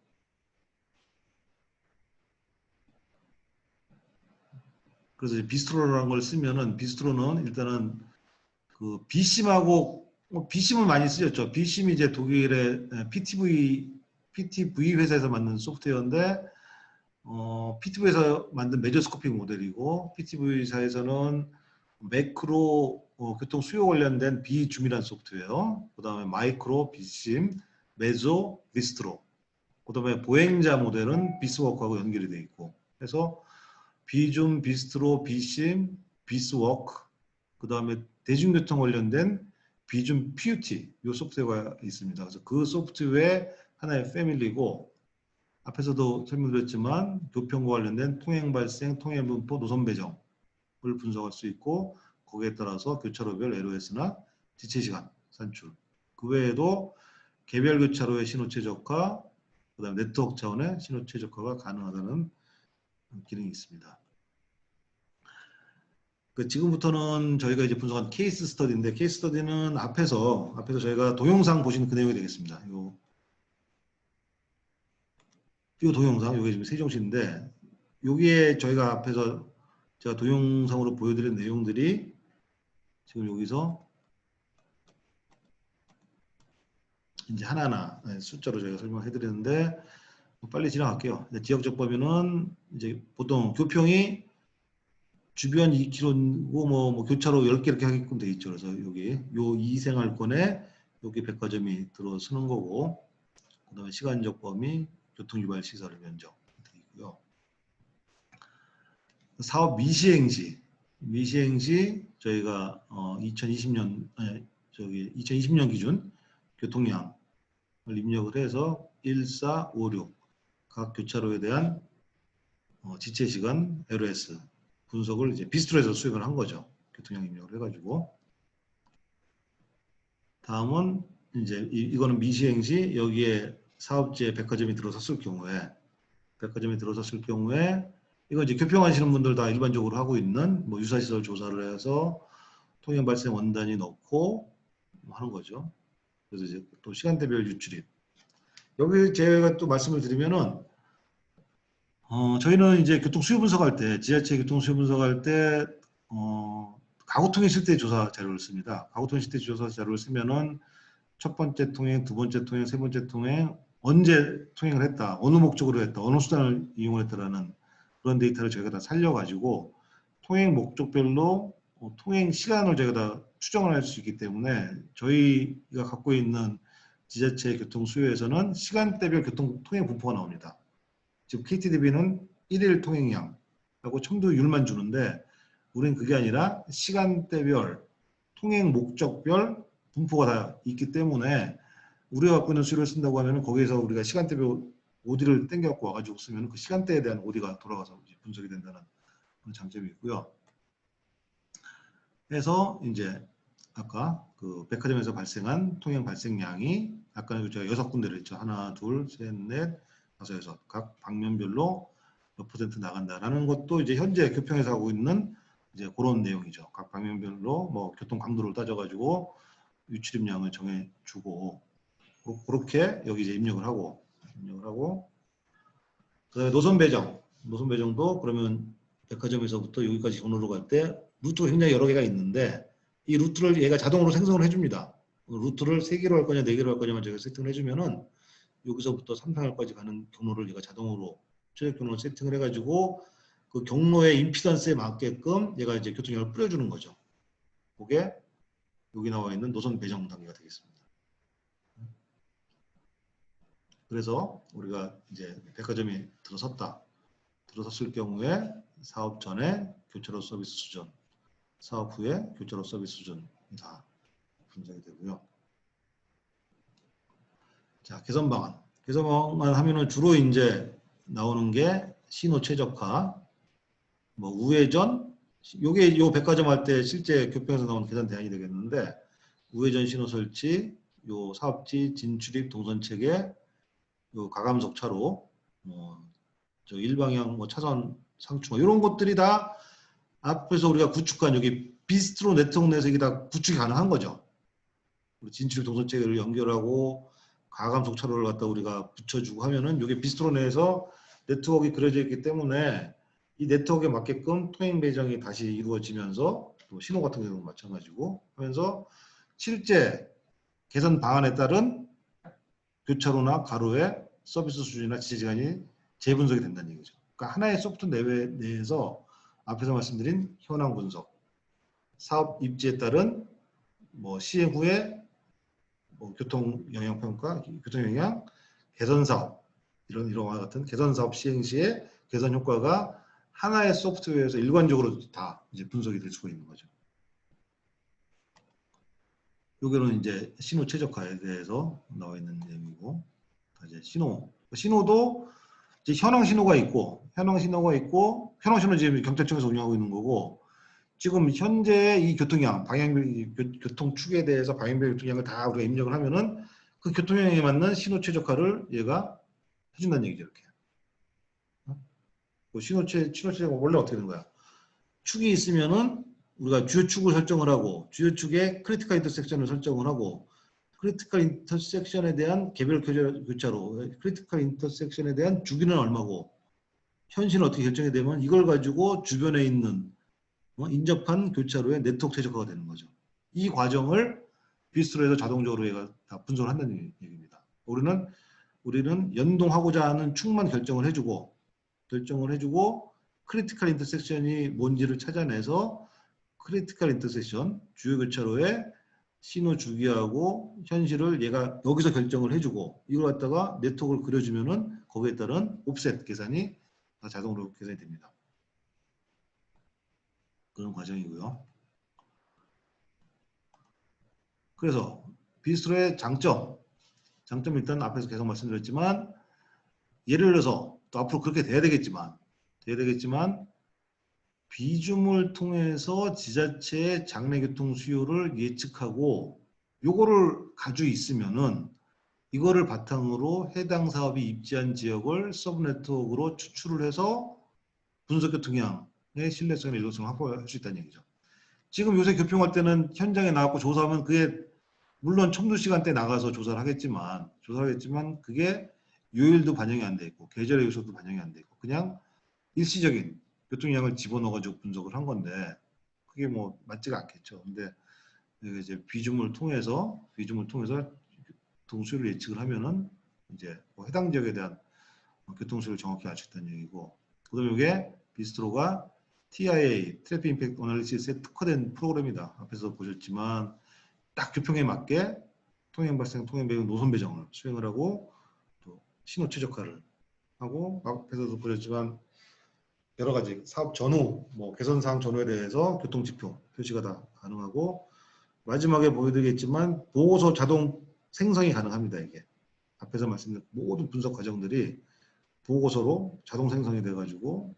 그래서 비스트로라는 걸 쓰면은 비스트로는 일단은 그 비심하고 비심을 많이 쓰였죠. 비심이 이제 독일의 PTV 회사에서 만든 소프트웨어인데 PTV에서 만든 메조스코픽 모델이고 PTV사에서는 매크로 교통 수요 관련된 비줌이라는 소프트웨어, 그 다음에 마이크로 비심, 메조 비스트로, 그 다음에 보행자 모델은 비스워크하고 연결이 되어 있고, 그래서 비줌, 비스트로, 비심, 비스워크, 그 다음에 대중교통 관련된 비준 PUT 이 소프트웨어가 있습니다. 그래서 그 소프트웨어 하나의 패밀리고 앞에서도 설명드렸지만 교편과 관련된 통행 발생, 통행 분포, 노선 배정을 분석할 수 있고 거기에 따라서 교차로별 LOS나 지체 시간 산출. 그 외에도 개별 교차로의 신호 최적화, 그다음에 네트워크 차원의 신호 최적화가 가능하다는 기능이 있습니다. 지금부터는 저희가 이제 분석한 케이스 스터디인데 케이스 스터디는 앞에서 저희가 동영상 보시는 그 내용이 되겠습니다. 이 동영상, 이게 지금 세종시인데 여기에 저희가 앞에서 제가 동영상으로 보여드린 내용들이 지금 여기서 이제 하나하나 숫자로 저희가 설명해 드리는데 빨리 지나갈게요. 지역적 범위는 이제 보통 교평이 주변 2km고 뭐 교차로 10개 이렇게 하게끔 돼 있죠. 그래서 여기 요 이생활권에 여기 백화점이 들어서는 거고 그다음에 시간적 범위 교통유발 시설의 면적 돼 있고요. 사업 미시행시 저희가 2020년 기준 교통량을 입력을 해서 1456 각 교차로에 대한 지체 시간 LOS 분석을 이제 비스트로에서 수행을 한 거죠. 교통량 입력을 해가지고. 다음은 이제 이거는 미시행시 여기에 사업지에 백화점이 들어섰을 경우에 이거 이제 교평하시는 분들 다 일반적으로 하고 있는 뭐 유사시설 조사를 해서 통행 발생 원단위 넣고 하는 거죠. 그래서 이제 또 시간대별 유출입. 여기 제가 또 말씀을 드리면은 저희는 이제 교통 수요 분석할 때, 지자체 교통 수요 분석할 때, 가구통행 실태 조사 자료를 씁니다. 가구통행 실태 조사 자료를 쓰면은 첫 번째 통행, 두 번째 통행, 세 번째 통행, 언제 통행을 했다, 어느 목적으로 했다, 어느 수단을 이용했다라는 그런 데이터를 저희가 다 살려가지고 통행 목적별로 통행 시간을 저희가 다 추정을 할 수 있기 때문에 저희가 갖고 있는 지자체 교통 수요에서는 시간대별 교통 통행 분포가 나옵니다. 지금 KTDB는 1일 통행량하고 첨도율만 주는데 우리는 그게 아니라 시간대별 통행 목적별 분포가 다 있기 때문에 우리가 갖고 있는 수요를 쓴다고 하면 거기에서 우리가 시간대별 OD를 땡겨갖고 와가지고 쓰면 그 시간대에 대한 OD가 돌아가서 분석이 된다는 그런 장점이 있고요. 그래서 이제 아까 그 백화점에서 발생한 통행 발생량이 아까 제가 6군데를 했죠. 하나, 둘, 셋, 넷, 다섯, 여섯. 각 방면별로 몇 % 나간다라는 것도 이제 현재 교평에서 하고 있는 이제 그런 내용이죠. 각 방면별로 뭐 교통 강도를 따져가지고 유출입량을 정해주고 그렇게 여기 이제 입력을 하고 그다음에 노선 배정도 그러면 백화점에서부터 여기까지 경로로 갈 때 루트가 굉장히 여러 개가 있는데 이 루트를 얘가 자동으로 생성을 해줍니다. 루트를 3개로 할 거냐 4개로 할 거냐만 제가 세팅을 해주면은 여기서부터 삼성역까지 가는 경로를 얘가 자동으로 최적 경로를 세팅을 해가지고 그 경로의 임피던스에 맞게끔 얘가 이제 교통량을 뿌려주는 거죠. 그게 여기 나와 있는 노선 배정 단계가 되겠습니다. 그래서 우리가 이제 백화점이 들어섰을 경우에 사업 전에 교차로 서비스 수준, 사업 후에 교차로 서비스 수준이 다 분석이 되고요. 자, 개선 방안 하면은 주로 이제 나오는 게 신호 최적화, 뭐 우회전, 요게 요 백화점 할 때 실제 교평에서 나오는 계산 대안이 되겠는데 우회전 신호 설치, 요 사업지 진출입 동선 체계, 요 가감석 차로, 저 일방향 뭐 차선 상충 이런 것들이 다 앞에서 우리가 구축한 여기 비스트로 네트워크 내에서 이게 다 구축이 가능한 거죠. 진출입 동선 체계를 연결하고 가감석 차로를 갖다 우리가 붙여주고 하면은 이게 비스트로 내에서 네트워크가 그려져 있기 때문에 이 네트워크에 맞게끔 통행 배정이 다시 이루어지면서 또 신호 같은 경우는 마찬가지고 하면서 실제 개선 방안에 따른 교차로나 가로의 서비스 수준이나 지체 시간이 재분석이 된다는 얘기죠. 그러니까 하나의 소프트 내에서 앞에서 말씀드린 현황 분석, 사업 입지에 따른 뭐 시행 후에 뭐 교통 영향 평가, 교통 영향, 개선 사업 이런 같은 개선 사업 시행 시에 개선 효과가 하나의 소프트웨어에서 일관적으로 다 이제 분석이 될 수가 있는 거죠. 여기는 이제 신호 최적화에 대해서 나와 있는 내용이고, 이제 신호도 이제 현황 신호가 있고, 현황 신호는 지금 경찰청에서 운영하고 있는 거고, 지금 현재 이 교통량, 교통축에 대해서 방향별 교통량을 다 우리가 입력을 하면은 그 교통량에 맞는 신호 최적화를 얘가 해준다는 얘기죠, 이렇게. 신호 최적화 원래 어떻게 되는 거야? 축이 있으면은 우리가 주요 축을 설정을 하고, 주요 축에 크리티컬 인터섹션을 설정을 하고, 크리티컬 인터섹션에 대한 개별 교차로, 크리티컬 인터섹션에 대한 주기는 얼마고, 현실은 어떻게 결정이 되면 이걸 가지고 주변에 있는 인접한 교차로의 네트워크 최적화가 되는 거죠. 이 과정을 비스트로에서 자동적으로 얘가 다 분석을 한다는 얘기입니다. 우리는 연동하고자 하는 축만 결정을 해주고 크리티컬 인터섹션이 뭔지를 찾아내서 크리티컬 인터섹션 주요 교차로의 신호 주기하고 현실을 얘가 여기서 결정을 해주고 이걸 갖다가 네트워크를 그려주면은 거기에 따른 옵셋 계산이 다 자동으로 계산이 됩니다. 그런 과정이고요. 그래서 비스트로의 장점 일단 앞에서 계속 말씀드렸지만 예를 들어서 또 앞으로 그렇게 돼야 되겠지만 비줌을 통해서 지자체의 장래 교통 수요를 예측하고 요거를 가지고 있으면은 이거를 바탕으로 해당 사업이 입지한 지역을 서브 네트워크로 추출을 해서 분석 교통량의 신뢰성을 일관성을 확보할 수 있다는 얘기죠. 지금 요새 교통할 때는 현장에 나가고 조사하면 그게 물론 첨도 시간대 나가서 조사를 하겠지만 그게 요일도 반영이 안 돼 있고 계절의 요소도 반영이 안 돼 있고 그냥 일시적인 교통량을 집어넣어가지고 분석을 한 건데 그게 뭐 맞지가 않겠죠. 근데 이제 비중을 통해서 교통수요를 예측을 하면은 이제 뭐 해당 지역에 대한 교통수요를 정확히 알 수 있다는 얘기고 그다음에 이게 비스트로가 TIA 트래픽 임팩트 어널리시스에 특화된 프로그램이다. 앞에서 보셨지만 딱 교통에 맞게 통행 발생, 통행 배경, 노선 배정을 수행을 하고 또 신호 최적화를 하고 앞에서도 보셨지만 여러 가지 사업 전후, 뭐 개선 사항 전후에 대해서 교통 지표 표시가 다 가능하고 마지막에 보여드리겠지만 보고서 자동 생성이 가능합니다. 이게 앞에서 말씀드린 모든 분석 과정들이 보고서로 자동 생성이 돼가지고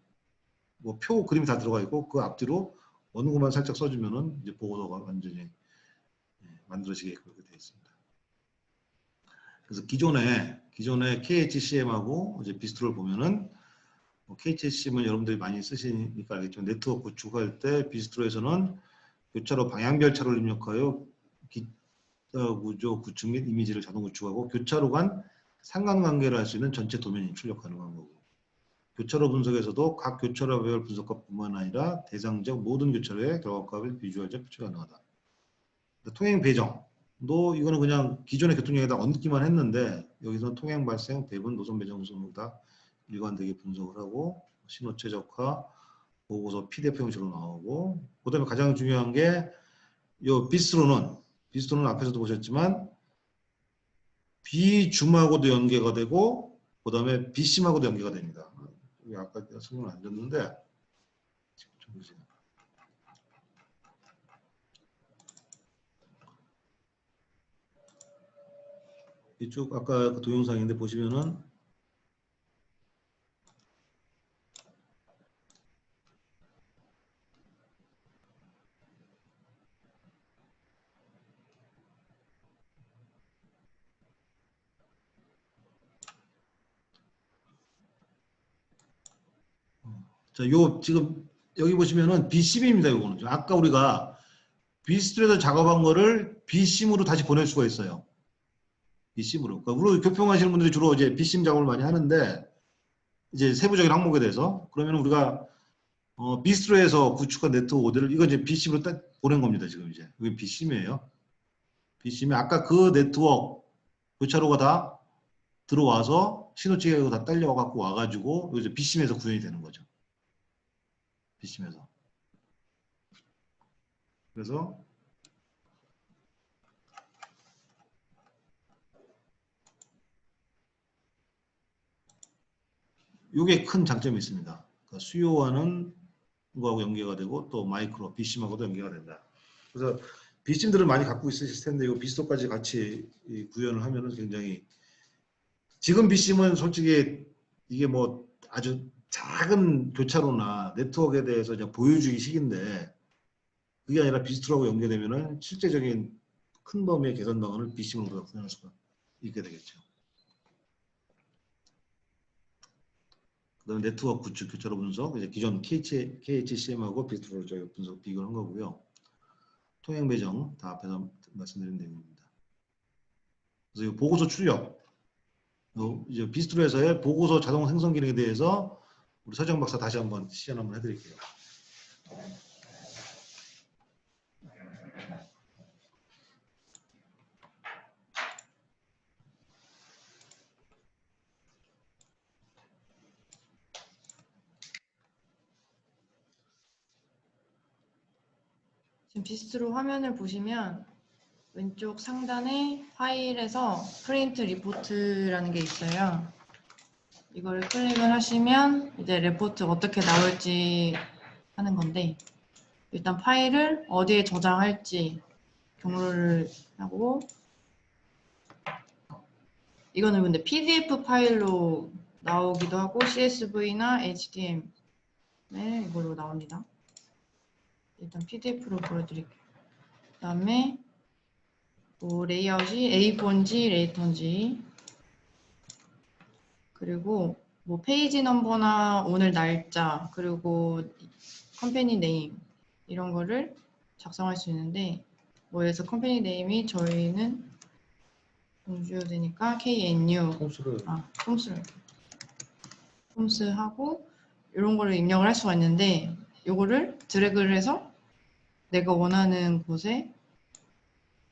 뭐 표 그림이 다 들어가 있고 그 앞뒤로 어느 것만 살짝 써주면은 이제 보고서가 완전히 만들어지게 그렇게 되어 있습니다. 그래서 기존의 KHCM하고 이제 비스트로를 보면은 KHCM은 여러분들이 많이 쓰시니까 알겠지만 네트워크 구축할 때 비스트로에서는 교차로 방향별 차로를 입력하여 구조 구축 및 이미지를 자동 구축하고 교차로 간 상관관계를 할 수 있는 전체 도면이 출력 가능한 거고 교차로 분석에서도 각 교차로별 분석값뿐만 아니라 대상적 모든 교차로의 결과값을 비주얼적 표시 가능하다. 통행 배정도 이거는 그냥 기존의 교통량에다 얹기만 했는데 여기서 통행 발생, 배분, 노선 배정 순으로 다 일관되게 분석을 하고 신호 최적화, 보고서 PDF 형식으로 나오고 그다음에 가장 중요한 게 요 비스트로는 앞에서도 보셨지만 비줌하고도 연계가 되고 그다음에 비심하고도 연계가 됩니다. 아까 설명을 안 줬는데 이쪽 아까 그 동영상인데 보시면은 자, 지금 여기 보시면은 비심입니다. 요거는 아까 우리가 비스트에서 작업한 거를 비심으로 다시 보낼 수가 있어요. 비심으로. 그러니까 우리 교평하시는 분들이 주로 이제 비심 작업을 많이 하는데 이제 세부적인 항목에 대해서 그러면 우리가 비스트로에서 구축한 네트워크 모델을 이거 이제 비심으로 딱 보낸 겁니다. 지금 이제 이게 비심이에요. 비심이 아까 그 네트워크 교차로가 다 들어와서 신호체계가 다 딸려와 갖고 와가지고 이제 비심에서 구현이 되는 거죠. 비심에서. 그래서 이게 큰 장점이 있습니다. 그러니까 수요하는 거하고 연계가 되고 또 마이크로 비심하고도 연계가 된다. 그래서 비심들을 많이 갖고 있으실 텐데 이 비스토까지 같이 구현을 하면은 굉장히 지금 비심은 솔직히 이게 뭐 아주 작은 교차로나 네트워크에 대해서 그냥 보여주기식인데 그게 아니라 비스트로하고 연계되면은 실제적인 큰 범위의 개선 방안을 비심으로 구현할 수가 있게 되겠죠. 그다음에 네트워크 구축 교차로 분석, 이제 기존 KHCM하고 비스트로 저희 분석 비교한 거고요. 통행 배정 다 앞에서 말씀드린 내용입니다. 그래서 이 보고서 출력, 이제 비스트로에서의 보고서 자동 생성 기능에 대해서 우리 서정 박사 다시 한번 시연 한번 해드릴게요. 지금 비스트로 화면을 보시면 왼쪽 상단에 파일에서 프린트 리포트라는 게 있어요. 이걸 클릭을 하시면 이제 레포트 어떻게 나올지 하는 건데 일단 파일을 어디에 저장할지 경로를 하고 이거는 근데 PDF 파일로 나오기도 하고 CSV나 HTML 이걸로 나옵니다. 일단 PDF로 보여드릴게요. 그 다음에 뭐 레이아웃이 A4인지 레이터인지 그리고 뭐 페이지 넘버나 오늘 날짜 그리고 컴퍼니 네임 이런 거를 작성할 수 있는데 뭐 여기서 컴퍼니 네임이 저희는 공주되니까 KNU 톰스 하고 이런 거를 입력을 할 수가 있는데 요거를 드래그를 해서 내가 원하는 곳에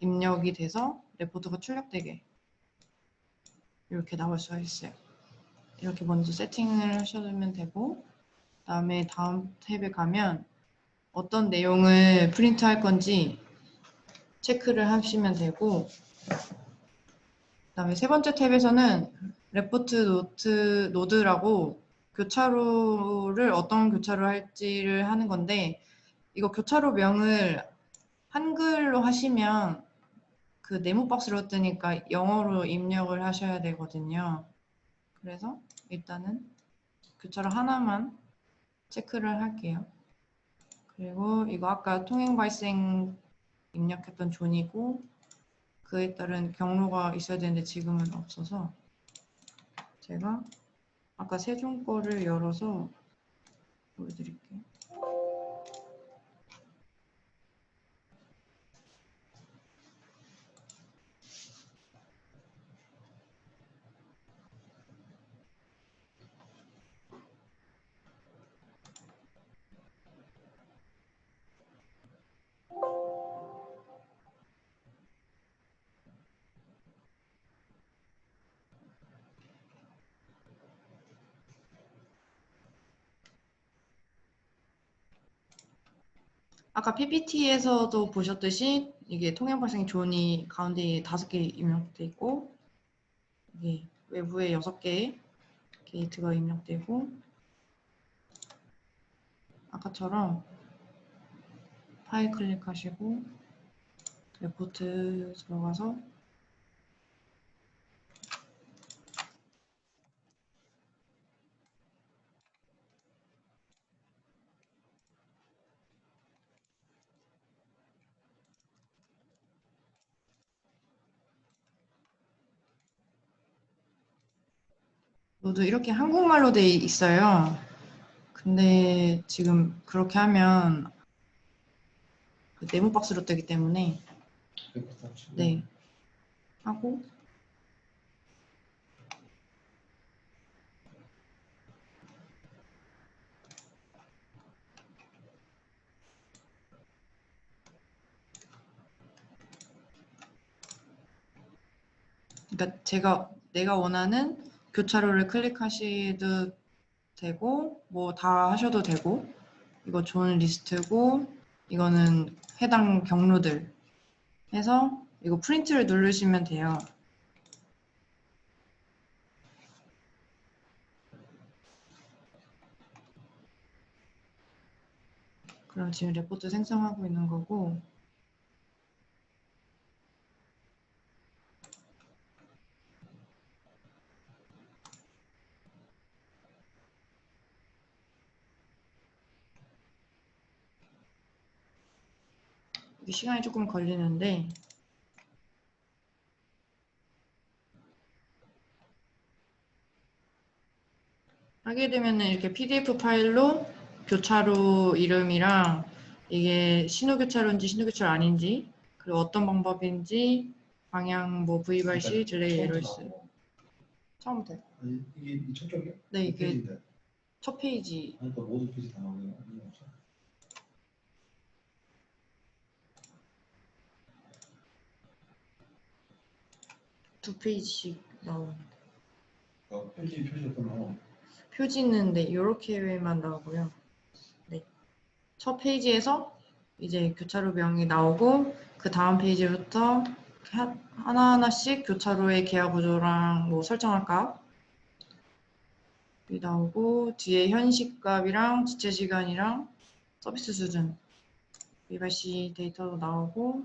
입력이 돼서 레포트가 출력되게 이렇게 나올 수가 있어요. 이렇게 먼저 세팅을 하셔주면 되고 그다음에 다음 탭에 가면 어떤 내용을 프린트할 건지 체크를 하시면 되고 그다음에 세 번째 탭에서는 레포트 노드라고 교차로를 어떤 교차로 할지를 하는 건데 이거 교차로 명을 한글로 하시면 그 네모 박스로 뜨니까 영어로 입력을 하셔야 되거든요. 그래서 일단은 교차로 하나만 체크를 할게요. 그리고 이거 아까 통행 발생 입력했던 존이고 그에 따른 경로가 있어야 되는데 지금은 없어서 제가 아까 세종 거를 열어서 보여드릴게요. 아까 PPT에서도 보셨듯이 이게 통행 발생 존이 가운데 5개 입력돼 있고 이게 외부에 6개의 게이트가 입력되고 아까처럼 파일 클릭하시고 레포트 들어가서 모두 이렇게 한국말로 돼 있어요. 근데 지금 그렇게 하면 그 네모 박스로 뜨기 때문에 네 하고 그러니까 내가 원하는 교차로를 클릭하셔도 되고 뭐 다 하셔도 되고 이거 존 리스트고 이거는 해당 경로들 해서 이거 프린트를 누르시면 돼요. 그럼 지금 레포트 생성하고 있는 거고 이게 시간이 조금 걸리는데 하게 되면은 이렇게 PDF 파일로 교차로 이름이랑 이게 신호교차로인지 신호교차로 아닌지 그리고 어떤 방법인지 방향 뭐 VC, 딜레이 에러스 처음부터 이게 첫 쪽이야? 네 이게 첫 페이지 그러니까 모든 페이지 다 나오는 거 두 페이지씩 나오는데 표지가 나와. 표지는 네 이렇게만 나오고요. 네. 첫 페이지에서 이제 교차로명이 나오고 그 다음 페이지부터 하나하나씩 교차로의 계약 구조랑 뭐 설정할까 이 나오고 뒤에 현시값이랑 지체 시간이랑 서비스 수준 VC 데이터도 나오고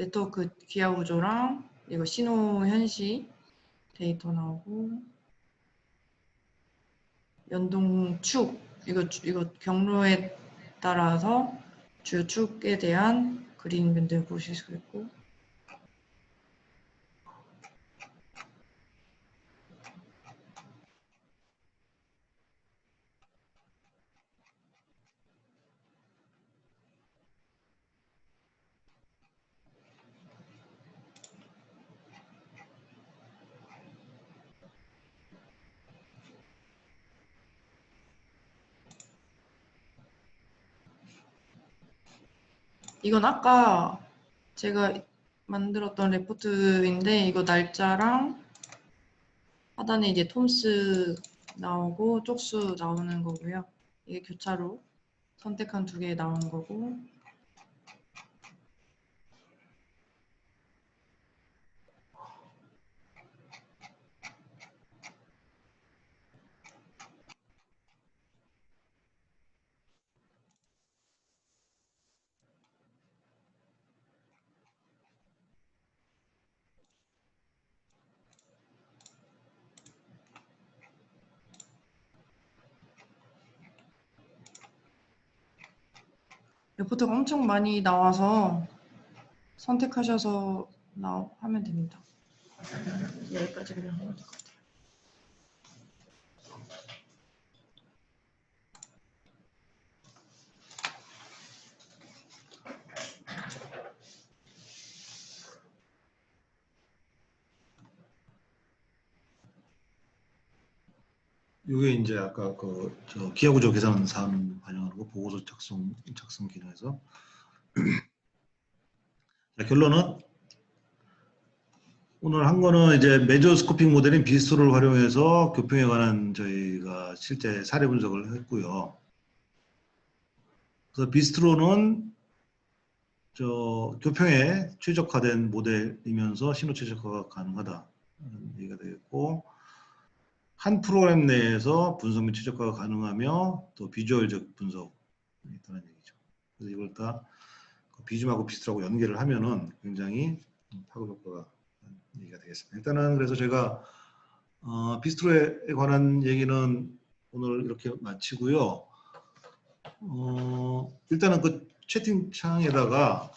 네트워크 기하 구조랑 이거 신호 현시 데이터 나오고 연동 축 이거 경로에 따라서 주요 축에 대한 그림들 보실 수 있고 이건 아까 제가 만들었던 레포트인데 이거 날짜랑 하단에 이제 톰스 나오고 쪽수 나오는 거고요. 이게 교차로 선택한 두 개 나오는 거고 레포트가 엄청 많이 나와서 선택하셔서 하면 됩니다. 여기까지 그냥 하면 될 것 같아요. 이게 이제 아까 저 기하구조 계산 사안 반영하는 거 보고서 작성 기능에서 자, 결론은 오늘 한 거는 이제 메저 스코핑 모델인 비스트로를 활용해서 교평에 관한 저희가 실제 사례 분석을 했고요. 그래서 비스트로는 저 교평에 최적화된 모델이면서 신호 최적화가 가능하다 얘기가 되겠고 한 프로그램 내에서 분석 및 최적화가 가능하며 또 비주얼적 분석이 있다는 얘기죠. 그래서 이걸 다 비즘하고 비스트하고 연계를 하면은 굉장히 파급 효과가 얘기가 되겠습니다. 일단은 그래서 제가 비스트로에 관한 얘기는 오늘 이렇게 마치고요. 일단은 그 채팅창에다가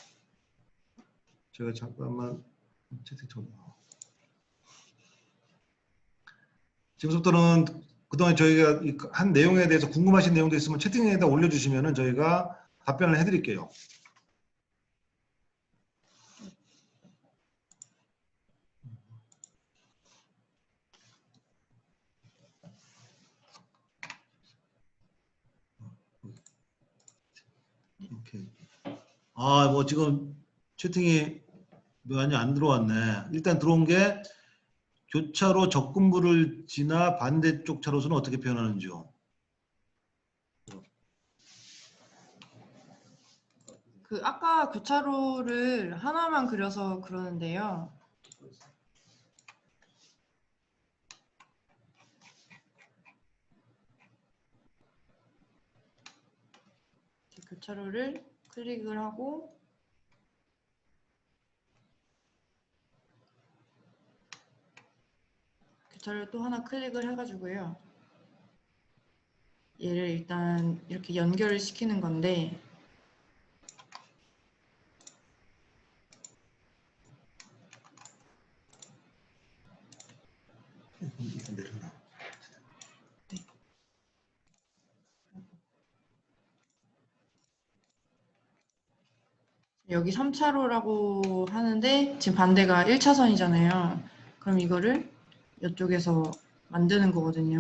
제가 잠깐만 채팅창 지금부터는 그동안 저희가 한 내용에 대해서 궁금하신 내용도 있으면 채팅에다 올려주시면은 저희가 답변을 해드릴게요. 오케이. 뭐 지금 채팅이 많이 안 들어왔네. 일단 들어온 게 교차로 접근부를 지나 반대쪽 차로선은 어떻게 표현하는지요? 그 아까 교차로를 하나만 그려서 그러는데요. 교차로를 클릭을 하고 교차로를 또 하나 클릭을 해가지고요. 얘를 일단 이렇게 연결을 시키는 건데 여기 3차로라고 하는데 지금 반대가 1차선이잖아요. 그럼 이거를 이쪽에서 만드는 거거든요.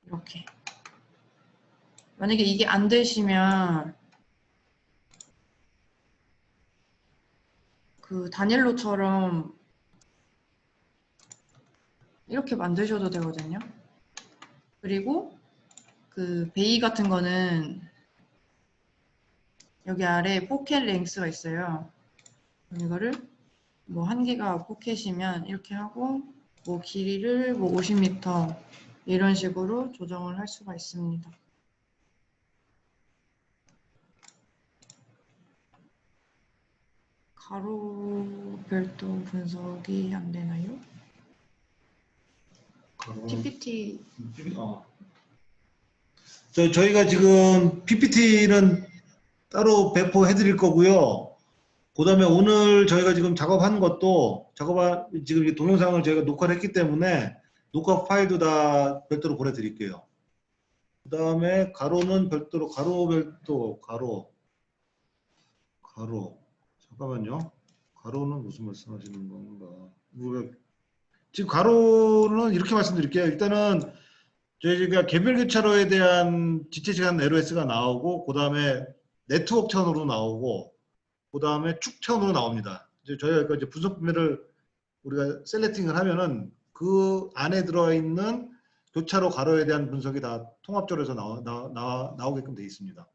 이렇게. 만약에 이게 안 되시면 그 다니엘로처럼 이렇게 만드셔도 되거든요. 그리고 그 베이 같은 거는 여기 아래 포켓 랭스가 있어요. 이거를 뭐 1개가 포켓이면 이렇게 하고 뭐 길이를 뭐 50m 이런 식으로 조정을 할 수가 있습니다. 가로 별도 분석이 안 되나요? PPT 저희가 지금 PPT는 따로 배포해 드릴 거고요. 그다음에 오늘 저희가 지금 작업한 것도 지금 이 동영상을 저희가 녹화를 했기 때문에 녹화 파일도 다 별도로 보내 드릴게요. 그다음에 가로는 별도로 가로 잠깐만요. 가로는 무슨 말씀하시는 건가? 지금 가로는 이렇게 말씀드릴게요. 일단은 저희가 개별 교차로에 대한 지체시간 LOS가 나오고, 그 다음에 네트워크 차원으로 나오고, 그 다음에 축 차원으로 나옵니다. 이제 저희가 이제 분석 분배를 우리가 셀렉팅을 하면은 그 안에 들어와 있는 교차로 가로에 대한 분석이 다 통합적으로 해서 나오게끔 되어 있습니다.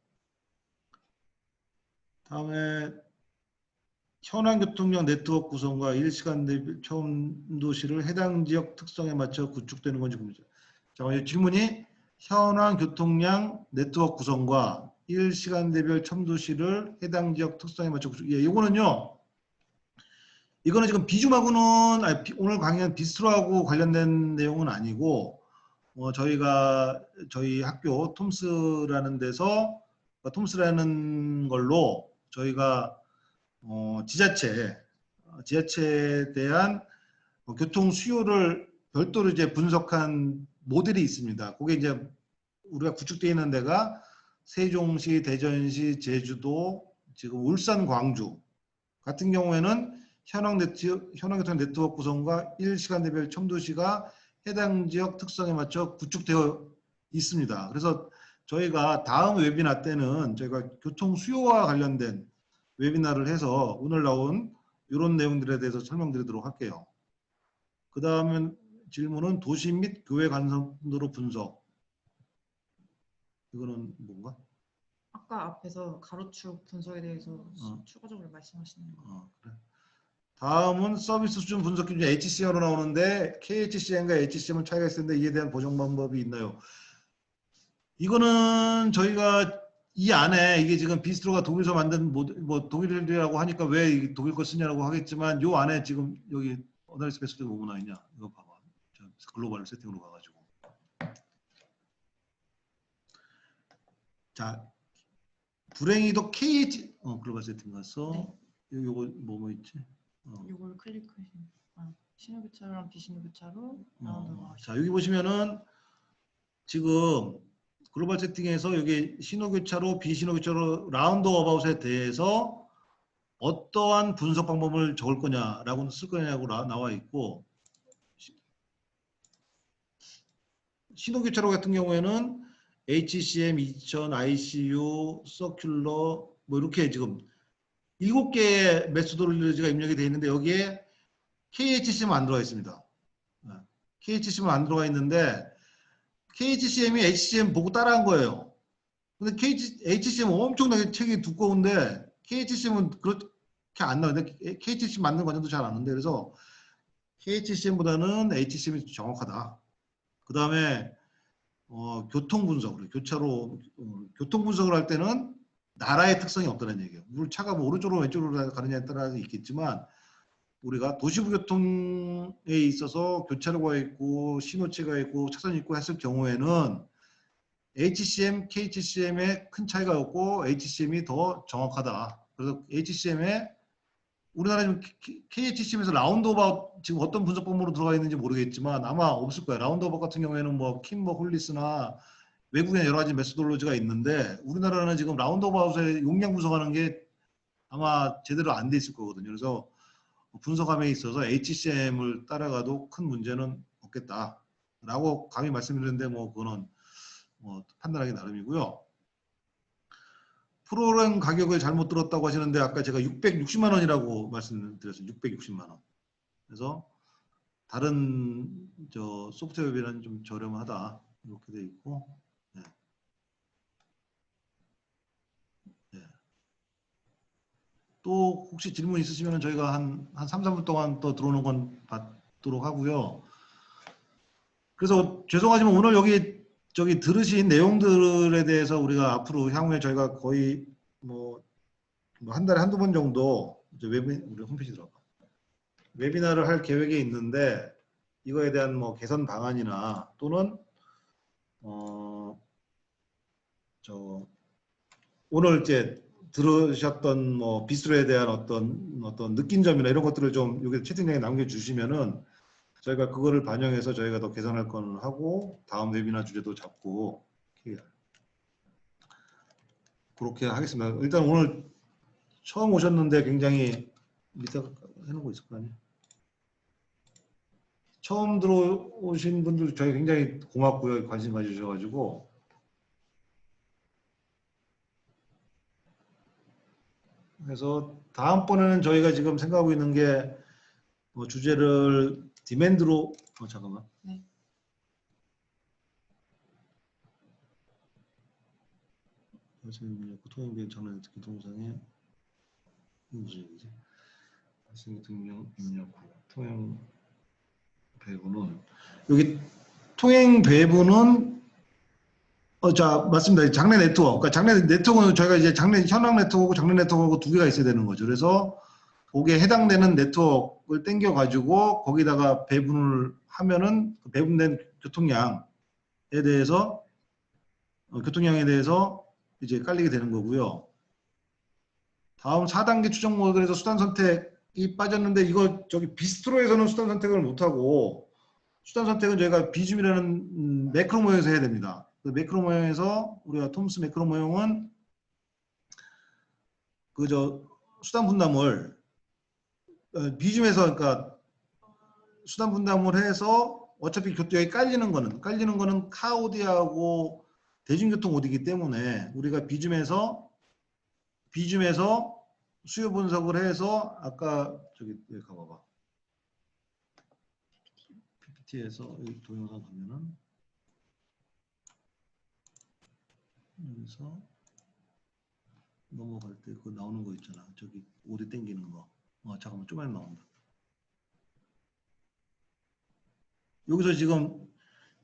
다음에 현황교통량 네트워크 구성과 일시간 대비 첨도시를 해당 지역 특성에 맞춰 구축되는 건지 궁금해요. 자, 질문이 현황교통량 네트워크 구성과 일시간 대별 첨도시를 해당 지역 특성에 맞춰 구축. 예, 이거는요. 이거는 지금 비줌하고는 오늘 강의는 비스트로하고 관련된 내용은 아니고 저희가 저희 학교 톰스라는 데서 톰스라는 걸로 저희가 지자체에 대한 교통 수요를 별도로 이제 분석한 모델이 있습니다. 그게 이제 우리가 구축되어 있는 데가 세종시, 대전시, 제주도, 지금 울산, 광주 같은 경우에는 현황교통 네트워크 구성과 일시간대별 첨도시가 해당 지역 특성에 맞춰 구축되어 있습니다. 그래서 저희가 다음 웨비나 때는 저희가 교통 수요와 관련된 웨비나를 해서 오늘 나온 이런 내용들에 대해서 설명드리도록 할게요. 그 다음에 질문은 도시 및 교외 관선도로 분석. 이거는 뭔가? 아까 앞에서 가로축 분석에 대해서 추가적으로 말씀하시는 거. 그래. 다음은 서비스 수준 분석 기준 HCM으로 나오는데 KHCM과 HCM은 차이가 있을 텐데 이에 대한 보정 방법이 있나요? 이거는 저희가 이 안에 이게 지금 비스트로가 독일에서 만든 뭐 독일이라고 하니까 왜 독일 거 쓰냐고 하겠지만 요 안에 지금 여기 어나리스 베스트 뭐뭐 나와 있냐 이거 봐봐. 글로벌 세팅으로 가가지고 자 불행히도 KH 글로벌 세팅 가서 네. 요거 뭐뭐 있지? 요걸 클릭하시면 신호교차로랑 비신호교차로 자 여기 보시면은 지금 글로벌 세팅에서 여기 신호교차로, 비신호교차로, 라운드 어바웃에 대해서 어떠한 분석 방법을 적을 거냐라고 쓸 거냐고 나와 있고 신호교차로 같은 경우에는 HCM, 2000, ICU, 서큘러 뭐 이렇게 지금 7개의 메소드로로지가 입력이 되어 있는데 여기에 KHCM 안 들어가 있습니다. KHCM 안 들어가 있는데 KHCM이 HCM 보고 따라한 거예요. 근데 HCM 엄청나게 책이 두꺼운데 KHCM은 그렇게 안 나오는데 KHCM 맞는 과정도 잘 안 나오는데 그래서 KHCM보다는 HCM이 정확하다. 그 다음에 교통 분석을 교차로 교통 분석을 할 때는 나라의 특성이 없다는 얘기예요. 물론 차가 뭐 오른쪽으로 왼쪽으로 가느냐에 따라 있겠지만 우리가 도시부 교통에 있어서 교차로가 있고 신호체가 있고 차선이 있고 했을 경우에는 HCM, KHCM에 큰 차이가 없고 HCM이 더 정확하다. 그래서 HCM에 우리나라 지금 KHCM에서 라운드어바웃 지금 어떤 분석법으로 들어가 있는지 모르겠지만 아마 없을 거예요. 라운드어바웃 같은 경우에는 뭐 킴버 홀리스나 외국에 여러 가지 메소돌로지가 있는데 우리나라는 지금 라운드어바웃의 용량 분석하는 게 아마 제대로 안 돼 있을 거거든요. 그래서 분석함에 있어서 HCM을 따라가도 큰 문제는 없겠다라고 감히 말씀드렸는데 뭐 그거는 뭐 판단하기 나름이고요. 프로그램 가격을 잘못 들었다고 하시는데 아까 제가 660만 원이라고 말씀드렸어요. 660만 원. 그래서 다른 저 소프트웨어에 비해서는 좀 저렴하다 이렇게 돼 있고. 네. 네. 또 혹시 질문 있으시면 저희가 한 3, 4분 동안 또 들어오는 건 받도록 하고요. 그래서 죄송하지만 오늘 여기 저기 들으신 내용들에 대해서 우리가 앞으로 향후에 저희가 거의 뭐 한 달에 한두 번 정도 이제 우리 홈페이지 들어가 웨비나를 할 계획이 있는데 이거에 대한 뭐 개선 방안이나 또는 저 오늘 이제 들으셨던 뭐 비스로에 대한 어떤 느낀 점이나 이런 것들을 좀 여기 채팅창에 남겨주시면은 저희가 그거를 반영해서 저희가 더 개선할 건 하고 다음 웨비나 주제도 잡고 그렇게 하겠습니다. 일단 오늘 처음 오셨는데 굉장히 밑에 해놓은 거 있을 거 아니에요? 처음 들어오신 분들 저희 굉장히 고맙고요. 관심 가지셔가지고 그래서 다음번에는 저희가 지금 생각하고 있는 게 주제를 디맨드로 잠깐만. 네. 통행비행 장난 특히 동상에 무슨 얘기지? 발생 등령 입력 후 통행 배분은 여기 통행 배분은 자 맞습니다. 장내 네트워크. 그러니까 장내 네트워크는 저희가 이제 장내 현황 네트워크고 장내 네트워크 두 개가 있어야 되는 거죠. 그래서 거기에 해당되는 네트워크를 땡겨 가지고 거기다가 배분을 하면은 그 배분된 교통량에 대해서 이제 깔리게 되는 거고요. 다음 4단계 추정 모델에서 수단 선택이 빠졌는데 이거 저기 비스트로에서는 수단 선택을 못하고 수단 선택은 저희가 비줌이라는 매크로 모형에서 해야 됩니다. 그 매크로 모형에서 우리가 톰스 매크로 모형은 그저 수단 분담을 비줌에서 그러니까 수단 분담을 해서 어차피 교통량이 깔리는 거는 카오디하고 대중교통 오디이기 때문에 우리가 비줌에서 수요 분석을 해서 아까 저기 여기 가봐봐. PPT에서 여기 동영상 가면은 여기서 넘어갈 때 그 나오는 거 있잖아. 저기 오디 땡기는 거. 잠깐만 좀만 나온다. 여기서 지금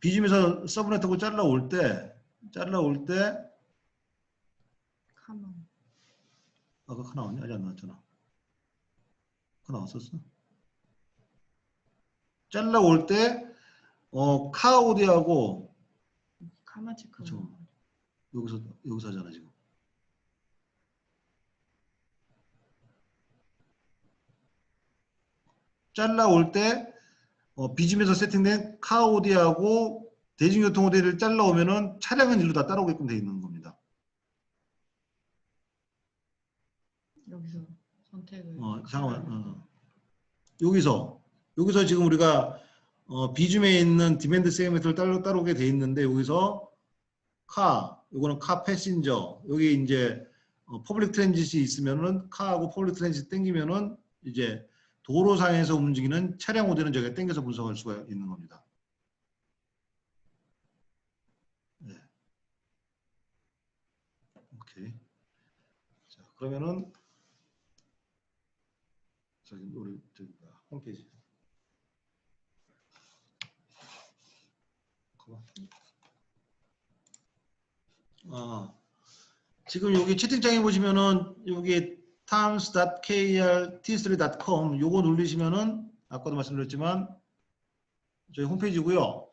비즘에서 서브 네트워크 잘라올 때 카논. 아까 카 나왔냐? 아직 안 나왔잖아. 카 나왔었어? 잘라올 때 카오디하고 카마체크. 여기서 하잖아 지금. 잘라올 때 비즘에서 세팅된 카오디하고 대중교통 오디를 잘라오면은 차량은 일로 다 따라오게끔 돼 있는 겁니다. 여기서 선택을. 잠깐만. 여기서 지금 우리가 비줌에 있는 디맨드 세그멘트를 따라오게 돼 있는데 여기서 요거는 카 패신저 여기 이제 퍼블릭 트랜짓이 있으면은 카하고 퍼블릭 트랜짓 땡기면은 이제 도로상에서 움직이는 차량 오디는 저희가 땡겨서 분석할 수가 있는 겁니다. 오케이. 자, 그러면은 저기 우리 저기 홈페이지. 지금 여기 채팅창에 보시면은 여기 times.kr.t3.com 요거 누르시면은 아까도 말씀드렸지만 저희 홈페이지고요.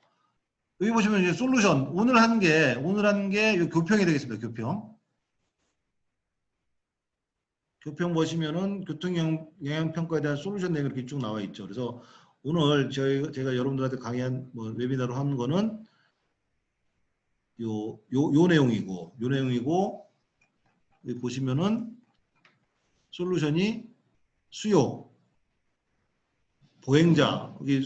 여기 보시면 이제 솔루션 오늘 한 게 교평이 되겠습니다. 교평 보시면은 교통 영향 평가에 대한 솔루션 내용이 이렇게 쭉 나와 있죠. 그래서 오늘 제가 여러분들한테 강의한 웨비나로 한 거는 요 내용이고 여기 보시면은 솔루션이 수요, 보행자, 여기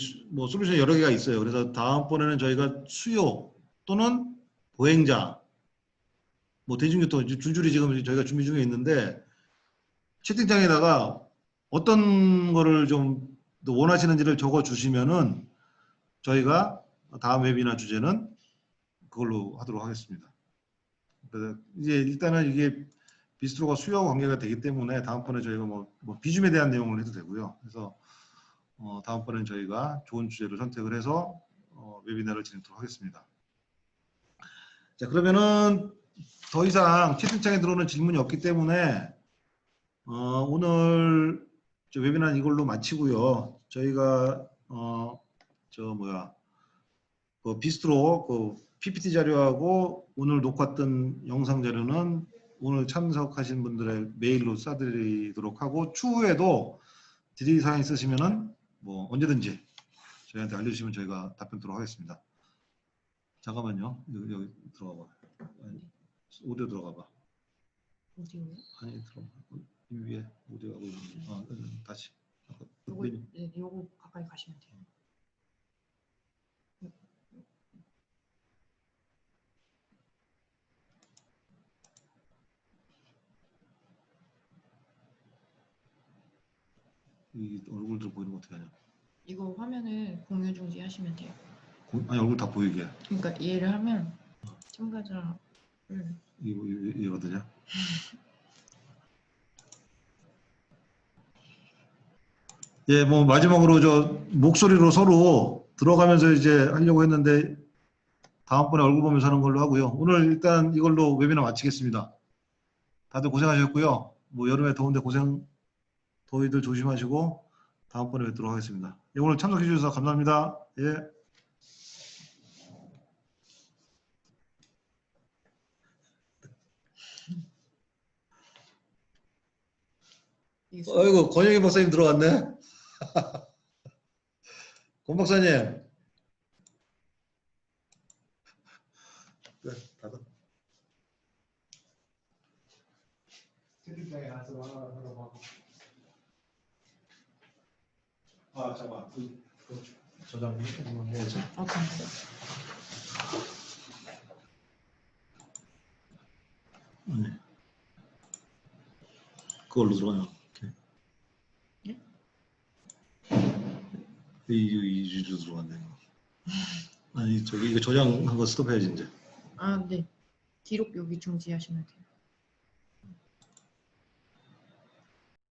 솔루션 여러 개가 있어요. 그래서 다음번에는 저희가 수요 또는 보행자, 대중교통 줄줄이 지금 저희가 준비 중에 있는데 채팅창에다가 어떤 거를 좀 더 원하시는지를 적어 주시면은 저희가 다음 웨비나 주제는 그걸로 하도록 하겠습니다. 그래서 이제 일단은 이게 비스트로가 수요와 관계가 되기 때문에 다음번에 저희가 비줌에 대한 내용을 해도 되고요. 그래서 다음번에는 저희가 좋은 주제를 선택을 해서 웨비나를 진행하도록 하겠습니다. 자, 그러면은 더 이상 채팅창에 들어오는 질문이 없기 때문에 오늘 저 웨비나는 이걸로 마치고요. 저희가 비스트로 PPT 자료하고 오늘 녹화했던 영상 자료는 오늘 참석하신 분들의 메일로 쏴드리도록 하고 추후에도 질의사항 있으시면은 언제든지 저희한테 알려주시면 저희가 답변 드리도록 하겠습니다. 잠깐만요. 여기 들어가 봐. 오디오 들어가 봐. 오디오요? 아니 들어가. 이 위에 오디오하고 다시. 요거 가까이 가시면 돼요. 이 얼굴들 보이는 거 어떻게 하냐? 이거 화면을 공유 중지 하시면 돼요. 아니 얼굴 다 보이게. 그러니까 얘를 하면 참가자를 이거든요. 예, 마지막으로 저 목소리로 서로 들어가면서 이제 하려고 했는데 다음번에 얼굴 보면서 하는 걸로 하고요. 오늘 일단 이걸로 웨비나 마치겠습니다. 다들 고생하셨고요. 여름에 더운데 더위들 조심하시고 다음번에 뵙도록 하겠습니다. 예, 오늘 참석해 주셔서 감사합니다. 예. 아이고, 권영희 박사님 들어왔네. 권 박사님. 네, 닫아. 채팅창에 하나 하라고. 잠깐만. 저장 한번 해야지. 네. 그걸로 들어가요. 예? 이 주로 들어갔네. 아니 이거 저장한 거 스톱해야지 이제. 네. 기록 여기 중지하시면 돼요.